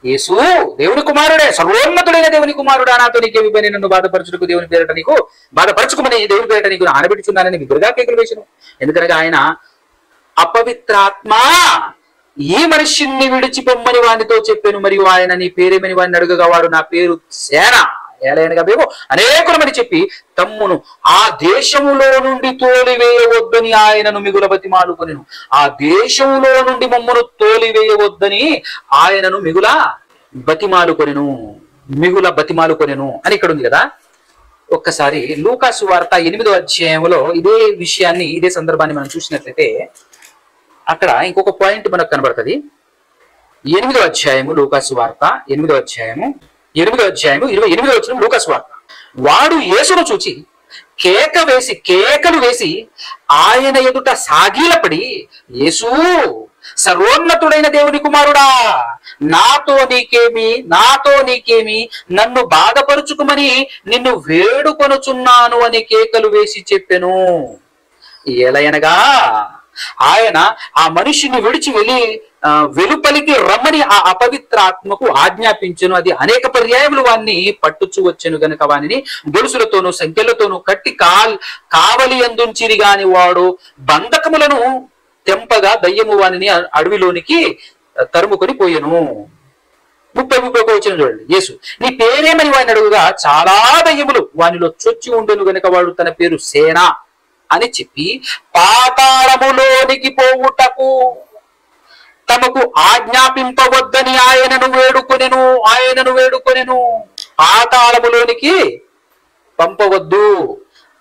యేసు దేవుని కుమారుడే, సర్వోన్నతుడైన దేవుని కుమారుడా, నాతో నీకేమి పని? నన్ను బాధపరచుటకు దేవుని పేరట నీకు బాధపరచుకుమని దేవుని పేరట నీకు ఆనబెట్టుచున్నానని బిగ్గరగా కేకలు వేసెను. ఎందుకనగా ఆయన అపవిత్రాత్మ ఈ మనుష్యుణ్ణి విడిచిపోమ్మని వానితో చెప్పాను, మరియు ఆయన నీ పేరేమని వాడిని అడుగగా వాడు నా పేరు సేన ఏలైనగా మేము అనేకులమని చెప్పి తమ్మును ఆ దేశములో నుండి తోలివేయవద్దని ఆయనను మిగుల బతిమాలుకొనెను. ఆ దేశములో నుండి మమ్మను తోలివేయవద్దని ఆయనను మిగుల బతిమాలుకొనెను అని ఇక్కడ ఉంది కదా. ఒక్కసారి లూకాసు వార్త 8వ అధ్యాయంలో ఇదే సందర్భాన్ని మనం చూసినట్లయితే అక్కడ ఇంకొక పాయింట్ మనకు కనబడుతుంది. 8వ అధ్యాయము లూకాసు వార్త 8వ అధ్యాయము 28వ వచనం లూకాసు వార్త. వాడు యేసును చూచి కేకలు వేసి ఆయన ఎదుట సాగిలపడి, యేసు, సర్వోన్నతుడైన దేవుని కుమారుడా, నాతో నీకేమి? నన్ను బాధపరుచుకుమని నిన్ను వేడుకొనుచున్నాను అని కేకలు వేసి చెప్పెను. ఎలయనగా ఆయన ఆ మనిషిని విడిచి వెలుపలికి రమ్మని ఆ అపవిత్ర ఆత్మకు ఆజ్ఞాపించును. అది అనేక పర్యాయములు వాణ్ణి పట్టుచు వచ్చెను గనుక వానిని గొలుసులతోనూ సంఖ్యలతోనూ కట్టి కావలి అందుంచిరి గాని వాడు బంధకములను తెంపగా దయ్యము వానిని అడవిలోనికి తరుముకొని పోయెను. 30-31 వచ్చిన చూడండి. యేసు నీ పేరేమని వాడిని అడుగుగా చాలా దయ్యములు వానిలో చొచ్చి ఉండెను గనుక వాడు తన పేరు సేన అని చెప్పి పాతాళములోనికి పోవుటకు తమకు ఆజ్ఞాపింపవద్దని ఆయనను వేడుకొనెను. పాతాళములోనికి పంపవద్దు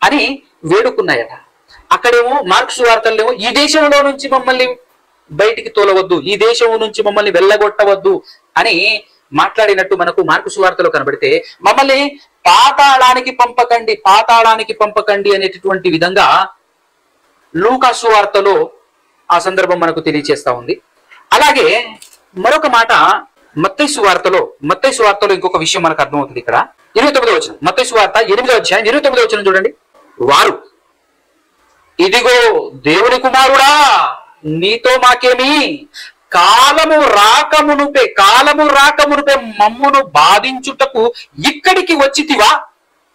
అని వేడుకున్నాయట. అక్కడేమో మార్క్స్ వార్తల్లేమో ఈ దేశంలో నుంచి మమ్మల్ని బయటికి తోలవద్దు, ఈ దేశం నుంచి మమ్మల్ని వెళ్ళగొట్టవద్దు అని మాట్లాడినట్టు మనకు మార్కు సువార్తలో కనబడితే, మమ్మల్ని పాతాళానికి పంపకండి అనేటటువంటి విధంగా లూకా సువార్తలో ఆ సందర్భం మనకు తెలియజేస్తా ఉంది. అలాగే మరొక మాట మత్తయి సువార్తలో ఇంకొక విషయం మనకు అర్థమవుతుంది. ఇక్కడ 29వ వచనం, మత్తయి సువార్త 8వ అధ్యాయం 29వ వచనం చూడండి. వారు ఇదిగో దేవుని కుమారుడా నీతో మాకేమి, కాలము రాకమునుపే మమ్మును బాధించుటకు ఇక్కడికి వచ్చితివా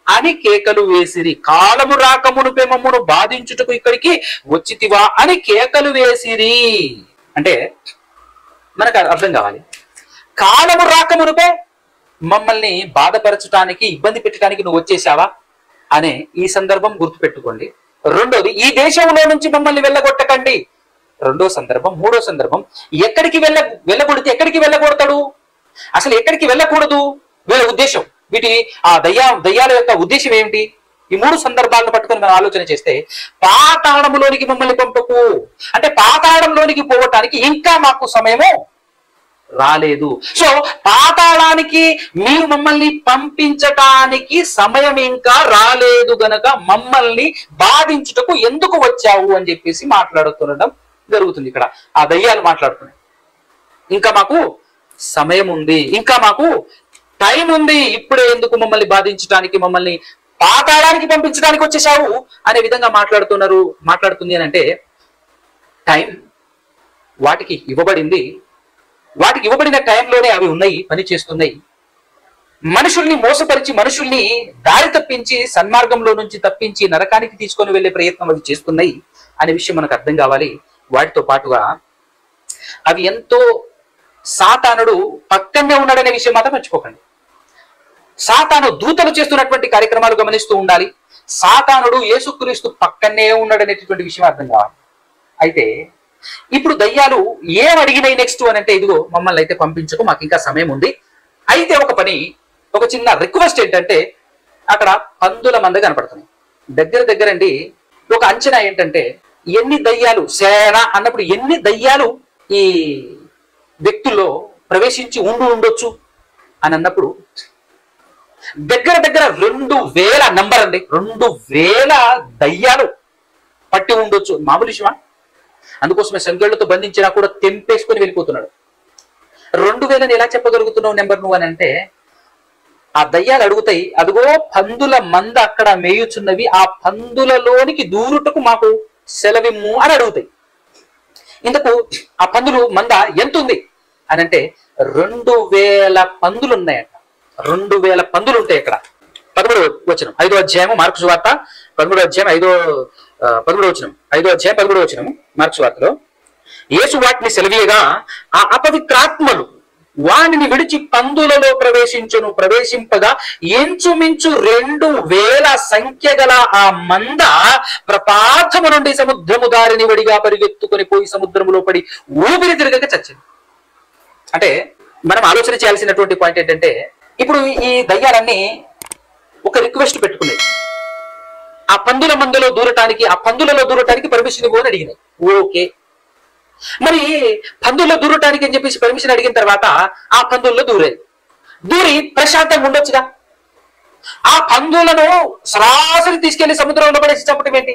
అని కేకలు వేసిరి. కాలము రాకమునుపే మమ్మును బాధించుటకు ఇక్కడికి వచ్చితివా అని కేకలు వేసిరి. అంటే మనకు అర్థం కావాలి, కాలము రాకమునుపే మమ్మల్ని బాధపరచడానికి, ఇబ్బంది పెట్టడానికి నువ్వు వచ్చేసావా అనే ఈ సందర్భం గుర్తుపెట్టుకోండి. రెండోది, ఈ దేశంలో నుంచి మమ్మల్ని వెళ్ళగొట్టకండి. రెండో సందర్భం. మూడో సందర్భం, ఎక్కడికి వెళ్ళగొడితే ఎక్కడికి వెళ్ళగొడతాడు, అసలు ఎక్కడికి వెళ్ళకూడదు, వీళ్ళ ఉద్దేశం, ఆ దయ్యాల యొక్క ఉద్దేశం ఏమిటి? ఈ మూడు సందర్భాలను పట్టుకొని మనం ఆలోచన చేస్తే, పాతాళంలోనికి మమ్మల్ని పంపకు అంటే పాతాళంలోనికి పోవటానికి ఇంకా మాకు సమయము రాలేదు. సో పాతాళానికి మీరు మమ్మల్ని పంపించటానికి సమయం ఇంకా రాలేదు గనక మమ్మల్ని బాధించుటకు ఎందుకు వచ్చావు అని చెప్పేసి మాట్లాడుతుండడం జరుగుతుంది. ఇక్కడ ఆ దయ్యాలు మాట్లాడుతున్నాయి, ఇంకా మాకు సమయం ఉంది, ఇంకా మాకు టైం ఉంది, ఇప్పుడే ఎందుకు మమ్మల్ని బాధించడానికి, మమ్మల్ని పాతాళానికి పంపించడానికి వచ్చేసావు అనే విధంగా మాట్లాడుతుంది అని అంటే, టైం వాటికి ఇవ్వబడింది, వాటికి ఇవ్వబడిన టైంలోనే అవి ఉన్నాయి, పని చేస్తున్నాయి. మనుషుల్ని మోసపరిచి, మనుషుల్ని దారి తప్పించి, సన్మార్గంలో నుంచి తప్పించి నరకానికి తీసుకొని వెళ్లే ప్రయత్నం అవి చేస్తున్నాయి అనే విషయం మనకు అర్థం కావాలి. వాటితో పాటుగా అవి ఎంతో, సాతానుడు పక్కనే ఉన్నాడనే విషయం మాత్రం మర్చిపోకండి. సాతాను దూతలు చేస్తున్నటువంటి కార్యక్రమాలు గమనిస్తూ ఉండాలి. సాతానుడు యేసుక్రీస్తు పక్కనే ఉన్నాడనేటటువంటి విషయం అర్థం కావాలి. అయితే ఇప్పుడు దయ్యాలు ఏం అడిగినాయి నెక్స్ట్ అని అంటే, ఇదిగో మమ్మల్ని అయితే పంపించకు, మాకు ఇంకా సమయం ఉంది. అయితే ఒక చిన్న రిక్వెస్ట్ ఏంటంటే, అక్కడ పందుల మంద కనపడుతున్నాయి దగ్గరండి. ఒక అంచనా ఏంటంటే, ఎన్ని దయ్యాలు, సేన అన్నప్పుడు ఎన్ని దయ్యాలు ఈ వ్యక్తుల్లో ప్రవేశించి ఉండొచ్చు అని అన్నప్పుడు దగ్గర 2000 నంబర్ అండి, 2000 దయ్యాలు పట్టి ఉండొచ్చు. మామూలు విషయమా? అందుకోసమే సంఖ్యలతో బంధించినా కూడా తెంపేసుకొని వెళ్ళిపోతున్నాడు. 2000 ఎలా చెప్పగలుగుతున్నావు నెంబర్ నువ్వు అని అంటే, ఆ దయ్యాలు అడుగుతాయి, అదిగో పందుల మంద అక్కడ మేయుచున్నవి, ఆ పందులలోనికి దూరుటకు మాకు సెలవిమ్ము అని అడుగుతాయి. ఇంతకు ఆ పందులు మంద ఎంత ఉంది అని అంటే 2000 పందులు ఉన్నాయట. 2000 పందులు ఉంటాయి అక్కడ. 13వ వచనం 5వ అధ్యాయము మార్కు సువార్త 13వ అధ్యాయం 13వ వచనం 5వ అధ్యాయం 13వ వచనం మార్కు సువార్తలో, యేసు వాటిని సెలవీయగా ఆ అపవిత్రాత్మలు వానిని విడిచి పందులలో ప్రవేశింపగా ఇంచుమించు 2000 సంఖ్య గల ఆ మంద ప్రపాతము నుండి సముద్రము దారిని వడిగా పరిగెత్తుకొని పోయి సముద్రములో పడి ఊపిరి తిరగక చచ్చింది. అంటే మనం ఆలోచన చేయాల్సినటువంటి పాయింట్ ఏంటంటే, ఇప్పుడు ఈ దయ్యాలన్నీ ఒక రిక్వెస్ట్ పెట్టుకున్నాయి, ఆ పందుల మందలో దూరటానికి, ఆ పందులలో దూరటానికి పర్మిషన్ ఇవ్వని అడిగినాయి. ఓకే, మరి పందుల్లో దూరటానికి అని చెప్పేసి పర్మిషన్ అడిగిన తర్వాత ఆ పందుల్లో దూరి ప్రశాంతంగా ఉండొచ్చుగా. ఆ పందులను సరాసరి తీసుకెళ్లి సముద్రంలో పడేసి చంపటం ఏంటి?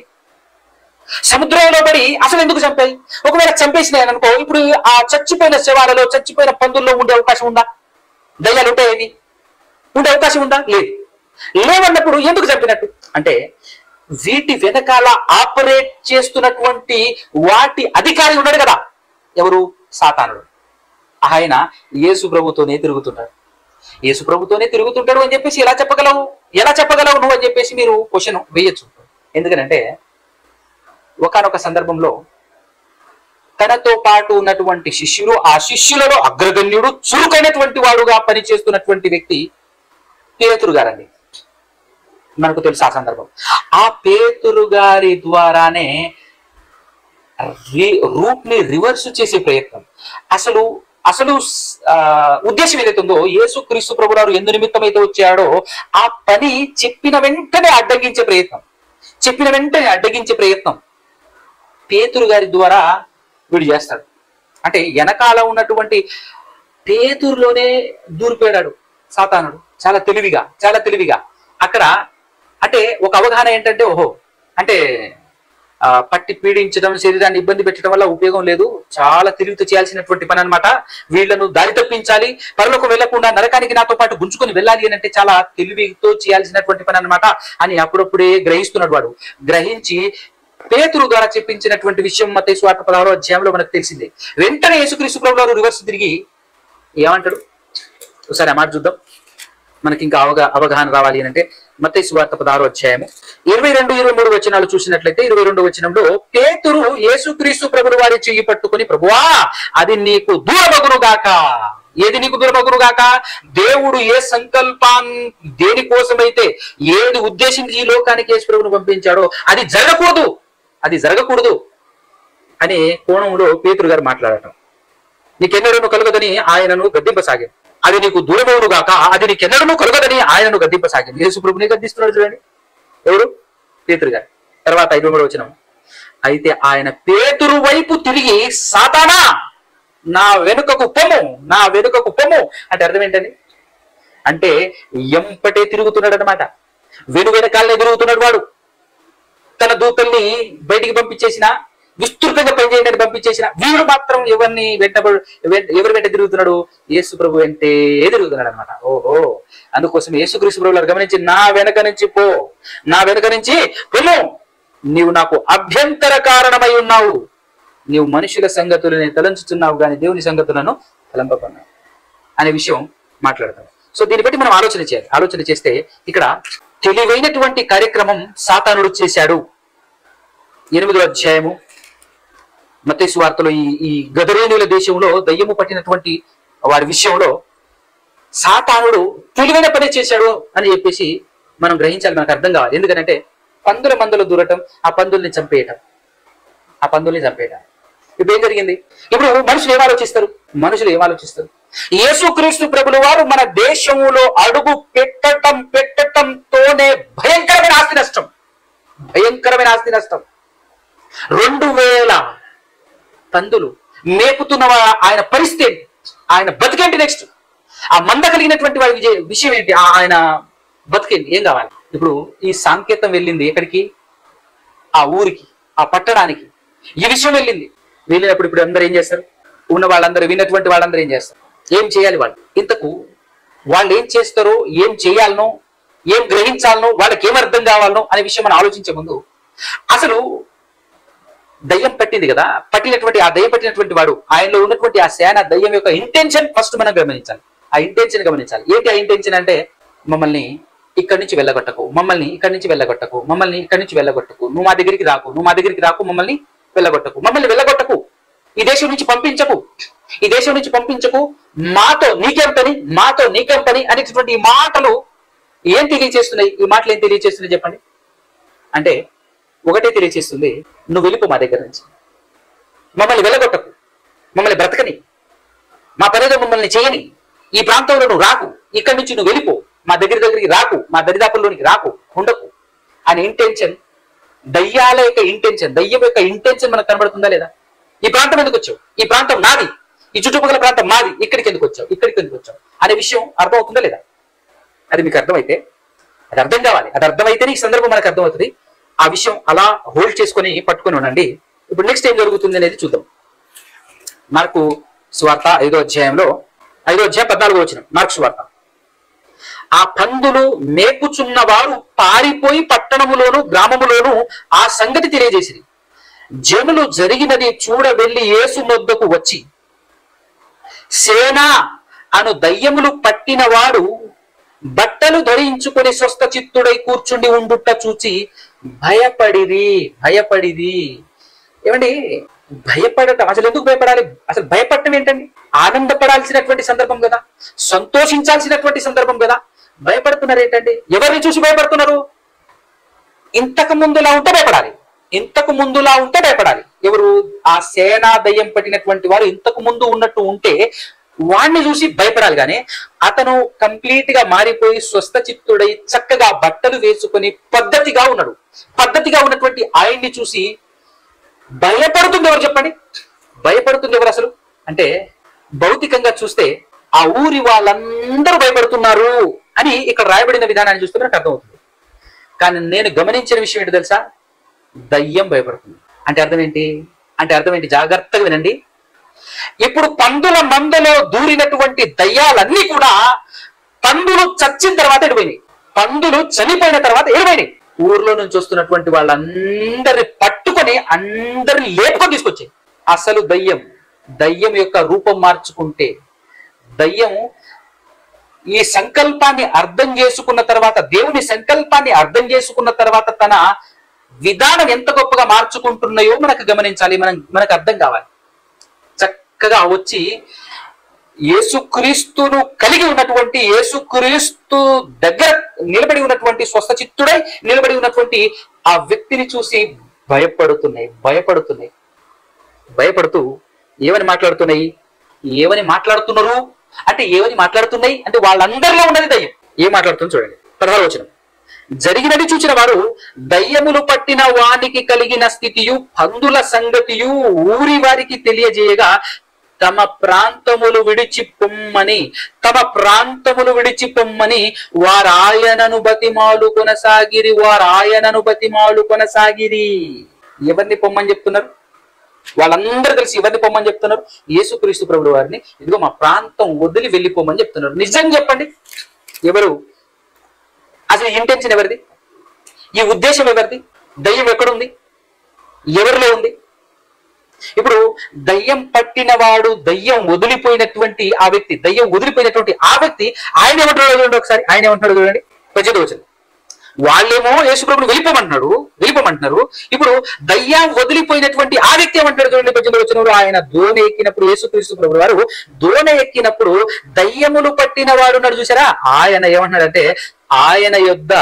సముద్రంలో పడి అసలు ఎందుకు చంపాయి? ఒకవేళ చంపేసినాయి అనుకో, ఇప్పుడు ఆ చచ్చిపోయిన శవాలలో, చచ్చిపోయిన పందుల్లో ఉండే అవకాశం ఉందా? దయ్యాలు ఉంటాయి, ఉండే అవకాశం ఉందా? లేవన్నప్పుడు ఎందుకు చంపినట్టు అంటే, వీటి వెనకాల ఆపరేట్ చేస్తున్నటువంటి వాటి అధికారి ఉన్నాడు కదా, ఎవరు? సాతానుడు. ఆయన యేసు ప్రభుతోనే తిరుగుతుంటాడు. యేసు ప్రభుతోనే తిరుగుతుంటాడు అని చెప్పేసి ఎలా చెప్పగలవు నువ్వు అని చెప్పేసి మీరు క్వశ్చన్ వేయచ్చు. ఎందుకనంటే ఒకానొక సందర్భంలో తనతో పాటు ఉన్నటువంటి శిష్యులు, ఆ శిష్యులలో అగ్రగణ్యుడు, చురుకైనటువంటి వాడుగా పనిచేస్తున్నటువంటి వ్యక్తి పేతురు గారండి. మనకు తెలుసు ఆ సందర్భం. ఆ పేతురు గారి ద్వారానే రూట్ ని రివర్స్ చేసే ప్రయత్నం, అసలు ఉద్దేశం ఏదైతే ఉందో, యేసు క్రీస్తు ప్రభువారు ఎందు నిమిత్తం అయితే వచ్చాడో ఆ పని చెప్పిన వెంటనే అడ్డగించే ప్రయత్నం పేతురు గారి ద్వారా వీడు చేస్తాడు. అంటే వెనకాల ఉన్నటువంటి పేతురులోనే దూరిపోయాడు సాతానుడు చాలా తెలివిగా. అక్కడ అంటే ఒక అవగాహన ఏంటంటే, ఓహో అంటే పట్టి పీడించడం, శరీరాన్ని ఇబ్బంది పెట్టడం వల్ల ఉపయోగం లేదు, చాలా తెలివితో చేయాల్సినటువంటి పని అనమాట. వీళ్లను దారి తప్పించాలి, పరలోకం వెళ్లకుండా నరకానికి నాతో పాటు గుంజుకొని వెళ్ళాలి అని అంటే చాలా తెలివితో చేయాల్సినటువంటి పని అనమాట అని అప్పుడప్పుడే గ్రహిస్తున్నాడు. వాడు గ్రహించి పేతురు ద్వారా చెప్పించినటువంటి విషయం మత్తయి సువార్త 16వ అధ్యాయంలో మనకు తెలిసిందే. వెంటనే యేసుక్రీస్తు ప్రభువారు రివర్స్ తిరిగి ఏమంటాడు ఒకసారి ఆ మాట చూద్దాం, మనకి ఇంకా అవగాహన రావాలి అని అంటే. మత్తయి సువార్త 16వ అధ్యాయము 22-23 వచనాలు చూసినట్లయితే 22వ వచనంలో పేతురు యేసుక్రీస్తు ప్రభువు వారి చెయ్యి పట్టుకుని, ప్రభువా అది నీకు దూరమగును గాక. ఏది నీకు దూరమగును గాక? దేవుడు ఏ సంకల్పాన్ని దేనికోసమైతే ఏది ఉద్దేశించి ఈ లోకానికి యేసు ప్రభువును పంపించాడో అది జరగకూడదు అనే కోణంలో పేతురు గారు మాట్లాడటం. నీకెన్నడూ కలగదని ఆయనను గద్దింపసాగాను. అది నీకు దూరమవును గాక, అది నీకెన్నడూ కలగదని ఆయనను గద్దింపసాగాను. యేసు ప్రభువుని గద్దిస్తున్నాడు చూడండి. ఎవరు? పేతురు గారు. తర్వాత 5వ వచనం, అయితే ఆయన పేతురు వైపు తిరిగి, సాతానా నా వెనుకకు పొమ్ము అంటే అర్థం ఏంటని అంటే ఎంపటే తిరుగుతున్నాడు అనమాట. వెనకాలనే తిరుగుతున్నాడు వాడు. తన దూతల్ని బయటికి పంపించేసిన, విస్తృతంగా పనిచేయడానికి పంపించేసిన వీడు మాత్రం ఎవరి వెంట తిరుగుతున్నాడు? యేసు ప్రభు వెంటే తిరుగుతున్నాడు అనమాట. ఓహో, అందుకోసం యేసుక్రీస్తు ప్రభువు గమనించి, నా వెనక నుంచి పొమ్ము, నీవు నాకు అభ్యంతర కారణమై ఉన్నావు, నీవు మనుషుల సంగతులని తలంచుతున్నావు కానీ దేవుని సంగతులను తలంపకున్నావు అనే విషయం మాట్లాడతాం. సో దీన్ని బట్టి మనం ఆలోచన చేస్తే ఇక్కడ తెలివైనటువంటి కార్యక్రమం సాతానుడు చేశాడు. 8వ అధ్యాయము మత్తయి సువార్తలో ఈ గదరేనుల దేశంలో దయ్యము పట్టినటువంటి వారి విషయంలో సాతానుడు తెలివైన పని చేశాడు అని చెప్పేసి మనం గ్రహించాలి, మనకు అర్థం కావాలి. ఎందుకంటే పందుల మందలు దూరటం, ఆ పందుల్ని చంపేయటం. ఇప్పుడు ఏం జరిగింది? ఇప్పుడు మనుషులు ఏం ఆలోచిస్తారు? యేసుక్రీస్తు ప్రభుల వారు మన దేశంలో అడుగు పెట్టటంతోనే భయంకరమైన ఆస్తి నష్టం. 2000 పందులు మేపుతున్న ఆయన పరిస్థితి, ఆయన బతికేంటి? నెక్స్ట్ ఆ మంద కలిగినటువంటి వారి విషయం ఏంటి? ఆయన బతికేంటి? ఏం కావాలి? ఇప్పుడు ఈ సాంకేతం వెళ్ళింది ఎక్కడికి? ఆ ఊరికి, ఆ పట్టణానికి ఈ విషయం వెళ్ళినప్పుడు ఇప్పుడు అందరూ ఏం చేస్తారు? ఉన్న వాళ్ళందరూ, విన్నటువంటి వాళ్ళందరూ ఏం చేస్తారు? ఏం చేయాలి వాళ్ళు? ఇంతకు వాళ్ళు ఏం చేస్తారో, ఏం చేయాలనో, ఏం గ్రహించాలనో, వాళ్ళకి ఏం అర్థం కావాలనో అనే విషయం మనం ఆలోచించే ముందు అసలు దయ్యం పట్టింది కదా, ఆ దయ్యం పట్టినటువంటి వాడు, ఆయనలో ఉన్నటువంటి ఆ సేన దయ్యం యొక్క ఇంటెన్షన్ ఫస్ట్ మనం గమనించాలి. ఆ ఇంటెన్షన్ గమనించాలి. ఏంటి ఆ ఇంటెన్షన్ అంటే, మమ్మల్ని ఇక్కడి నుంచి వెళ్ళగొట్టకు, మమ్మల్ని ఇక్కడి నుంచి వెళ్ళగొట్టకు, నువ్వు మా దగ్గరికి రాకు, మమ్మల్ని వెళ్ళగొట్టకు, ఈ దేశం నుంచి పంపించకు, మాతో నీకేం పని అనేటటువంటి ఈ మాటలు ఏం తెలియచేస్తున్నాయి? చెప్పండి. అంటే ఒకటే తెలియచేస్తుంది, నువ్వు వెళ్ళిపో మా దగ్గర నుంచి, మమ్మల్ని వెళ్ళగొట్టకు, మమ్మల్ని బ్రతకని, మా పనిలో మమ్మల్ని చేయని, ఈ ప్రాంతంలో నువ్వు రాకు, ఇక్కడి నుంచి నువ్వు వెళ్ళిపో, మా దగ్గరికి రాకు, మా దరిదాపుల్లోనికి రాకు, ఉండకు అని ఇంటెన్షన్. దయ్యాల యొక్క ఇంటెన్షన్, దయ్యం యొక్క ఇంటెన్షన్ మనకు కనబడుతుందా లేదా? ఈ ప్రాంతం ఎందుకు వచ్చావు? ఈ ప్రాంతం నాది, ఈ చుట్టుపక్కల ప్రాంతం మాది, ఇక్కడికి ఎందుకు వచ్చావు అనే విషయం అర్థం అవుతుందా లేదా? అది మీకు అర్థమైతే, అది అర్థం కావాలి. అది అర్థమైతేనే ఈ సందర్భం మనకు అర్థమవుతుంది. ఆ విషయం అలా హోల్డ్ చేసుకొని పట్టుకొని ఉండండి. ఇప్పుడు నెక్స్ట్ ఏం జరుగుతుంది అనేది చూద్దాం. మార్కు సువార్త 5వ అధ్యాయం 14వ వచనం. మార్కు సువార్త, ఆ పందులు మేపుచున్న వారు పారిపోయి పట్టణములోను గ్రామములోను ఆ సంగతి తెలియజేసిరి. జనులు జరిగినది చూడ వెళ్లి యేసు నొద్దకు వచ్చి సేన అను దయ్యములు పట్టినవాడు బట్టలు ధరించుకుని స్వస్థ చిత్తుడై కూర్చుండి ఉండుట చూచి భయపడిది. ఏమండి, భయపడటం అసలు ఎందుకు భయపడాలి? అసలు భయపడటం ఏంటండి? ఆనందపడాల్సినటువంటి సందర్భం కదా, సంతోషించాల్సినటువంటి సందర్భం కదా. భయపడుతున్నారు ఏంటండి? ఎవరిని చూసి భయపడుతున్నారు? ఇంతకు ముందులా ఉంటే భయపడాలి, ఇంతకు ముందులా ఉంటే భయపడాలి. ఎవరు? ఆ సేనా దయ్యం పట్టినటువంటి వారు ఇంతకు ముందు ఉన్నట్టు ఉంటే వాడిని చూసి భయపడాలి. కానీ అతను కంప్లీట్ గా మారిపోయి స్వస్థ చిత్తుడై చక్కగా బట్టలు వేసుకొని పద్ధతిగా ఉన్నాడు. పద్ధతిగా ఉన్నటువంటి ఆయన్ని చూసి భయపడుతుంది ఎవరు చెప్పండి? భయపడుతుంది ఎవరు అసలు? అంటే భౌతికంగా చూస్తే ఆ ఊరి వాళ్ళందరూ భయపడుతున్నారు అని ఇక్కడ రాయబడిన విధానాన్ని చూస్తే మనకు అర్థమవుతుంది. కానీ నేను గమనించిన విషయం ఏంటి తెలుసా? దయ్యం భయపడుతుంది. అంటే అర్థం ఏంటి? జాగ్రత్తగా వినండి. ఇప్పుడు పందుల మందలో దూరినటువంటి దయ్యాలన్నీ కూడా పందులు చచ్చిన తర్వాత ఎడిపోయినాయి, పందులు చనిపోయిన తర్వాత ఎడిపోయినాయి. ఊర్లో నుంచి వస్తున్నటువంటి వాళ్ళందరిని పట్టుకొని అందరిని లేపుకొని తీసుకొచ్చాయి. అసలు దయ్యం యొక్క రూపం మార్చుకుంటే, దయ్యం ఈ సంకల్పాన్ని అర్థం చేసుకున్న తర్వాత, దేవుని సంకల్పాన్ని అర్థం చేసుకున్న తర్వాత తన విధానం ఎంత గొప్పగా మార్చుకుంటున్నాయో మనకు గమనించాలి, మనకు అర్థం కావాలి. చక్కగా వచ్చి యేసుక్రీస్తును కలిగి ఉన్నటువంటి, యేసుక్రీస్తు దగ్గర నిలబడి ఉన్నటువంటి, స్వస్థ చిత్తుడై నిలబడి ఉన్నటువంటి ఆ వ్యక్తిని చూసి భయపడుతూ ఏమని మాట్లాడుతున్నారు అంటే ఏమని మాట్లాడుతున్నాయి అంటే వాళ్ళందరిలో ఉన్నది దయ్యం. ఏం మాట్లాడుతుంది చూడండి. 16వ వచనం. జరిగినది చూచిన వారు దయ్యములు పట్టిన వానికి కలిగిన స్థితియు పందుల సంగతియు ఊరి వారికి తెలియజేయగా తమ ప్రాంతములు విడిచి పొమ్మని వారాయనను బతిమాలు కొనసాగిరి. ఎవరిని పొమ్మని చెప్తున్నారు? వాళ్ళందరూ కలిసి ఎవరిని పొమ్మని చెప్తున్నారు? యేసుక్రీస్తు ప్రభువు వారిని. ఇదిగో మా ప్రాంతం వదిలి వెళ్ళిపోమని చెప్తున్నారు. నిజం చెప్పండి, ఎవరు అసలు? ఇంటెన్షన్ ఎవరిది? ఈ ఉద్దేశం ఎవరిది? దయ్యం ఎక్కడుంది? ఎవరిలో ఉంది? ఇప్పుడు దయ్యం పట్టినవాడు, దయ్యం వదిలిపోయినటువంటి ఆ వ్యక్తి, ఆయన ఏమంటాడు చూడండి ఒకసారి. ఆయన ఏమంటాడు చూడండి. 18వ వచనం. వాళ్ళేమో యేసుప్రభుని వెళ్ళిపోమంటున్నారు. ఇప్పుడు దయ్యం వదిలిపోయినటువంటి ఆ వ్యక్తి ఏమంటాడు చూడండి. 18వ వచనంలో ఆయన దోణి ఎక్కినప్పుడు, యేసుక్రీస్తు ప్రభు వారు దోణి ఎక్కినప్పుడు దయ్యములు పట్టిన వాడు ఉన్నాడు చూసారా, ఆయన ఏమంటున్నాడంటే ఆయన యొద్ద,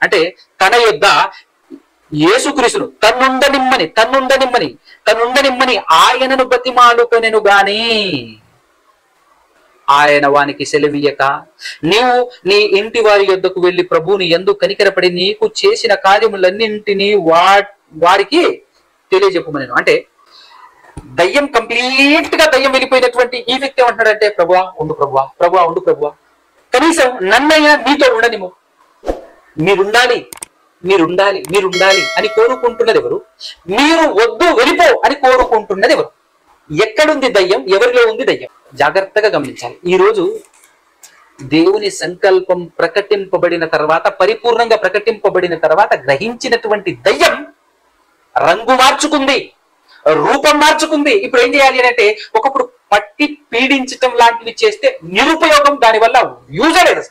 అంటే తన యొద్ద యేసుక్రీస్తును తన్నుండనిమ్మని ఆయనను బతిమాలుకొనెను గాని ఆయన వానికి సెలవీయక నీవు నీ ఇంటి వారి యొద్దకు వెళ్లి ప్రభువుని యందు కనికరపడి నీకు చేసిన కార్యములన్నింటినీ వారికి తెలియజెప్పమనెను. అంటే దయ్యం కంప్లీట్ గా దయ్యం వెళ్ళిపోయినటువంటి ఈ వ్యక్తి ఏమంటున్నాడంటే ప్రభువా ఉండు ప్రభువా, కనీసం నన్నయ్య నీతో ఉండనిము, మీరుండాలి అని కోరుకుంటున్నది ఎవరు? మీరు వద్దు వెళ్ళిపో అని కోరుకుంటున్నది ఎవరు? ఎక్కడుంది దయ్యం? ఎవరిలో ఉంది దయ్యం? జాగ్రత్తగా గమనించాలి. ఈరోజు దేవుని సంకల్పం ప్రకటింపబడిన తర్వాత, పరిపూర్ణంగా ప్రకటింపబడిన తర్వాత గ్రహించినటువంటి దయ్యం రంగు మార్చుకుంది, రూపం మార్చుకుంది. ఇప్పుడు ఏం చేయాలి అంటే, ఒకప్పుడు పట్టి పీడించటం లాంటివి చేస్తే నిరుపయోగం, దానివల్ల యూజ్ లేదు,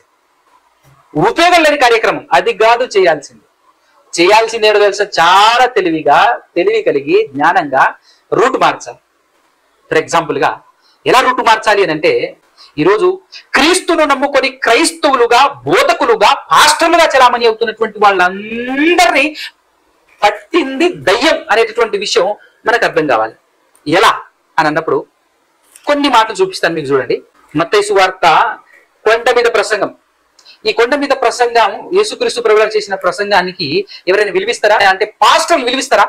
ఉపయోగం లేని కార్యక్రమం. అది కాదు చేయాల్సింది ఏదో తెలుసా? చాలా తెలివి కలిగి జ్ఞానంగా రూట్ మార్చాలి. ఫర్ ఎగ్జాంపుల్ గా ఎలా రూట్ మార్చాలి అని అంటే, ఈరోజు క్రీస్తును నమ్ముకొని క్రైస్తవులుగా, బోధకులుగా, పాస్టర్లుగా చలామణి అవుతున్నటువంటి వాళ్ళందరినీ పట్టింది దయ్యం అనేటటువంటి విషయం మనకు అర్థం కావాలి. ఎలా అని అన్నప్పుడు కొన్ని మాటలు చూపిస్తాను మీకు. చూడండి, మత్తయి సువార్త కొండ మీద ప్రసంగం. ఈ కొండ మీద ప్రసంగం యేసుక్రీస్తు ప్రభువు చేసిన ప్రసంగానికి ఎవరైనా విలువిస్తారా అంటే పాస్టర్లు విలువిస్తారా?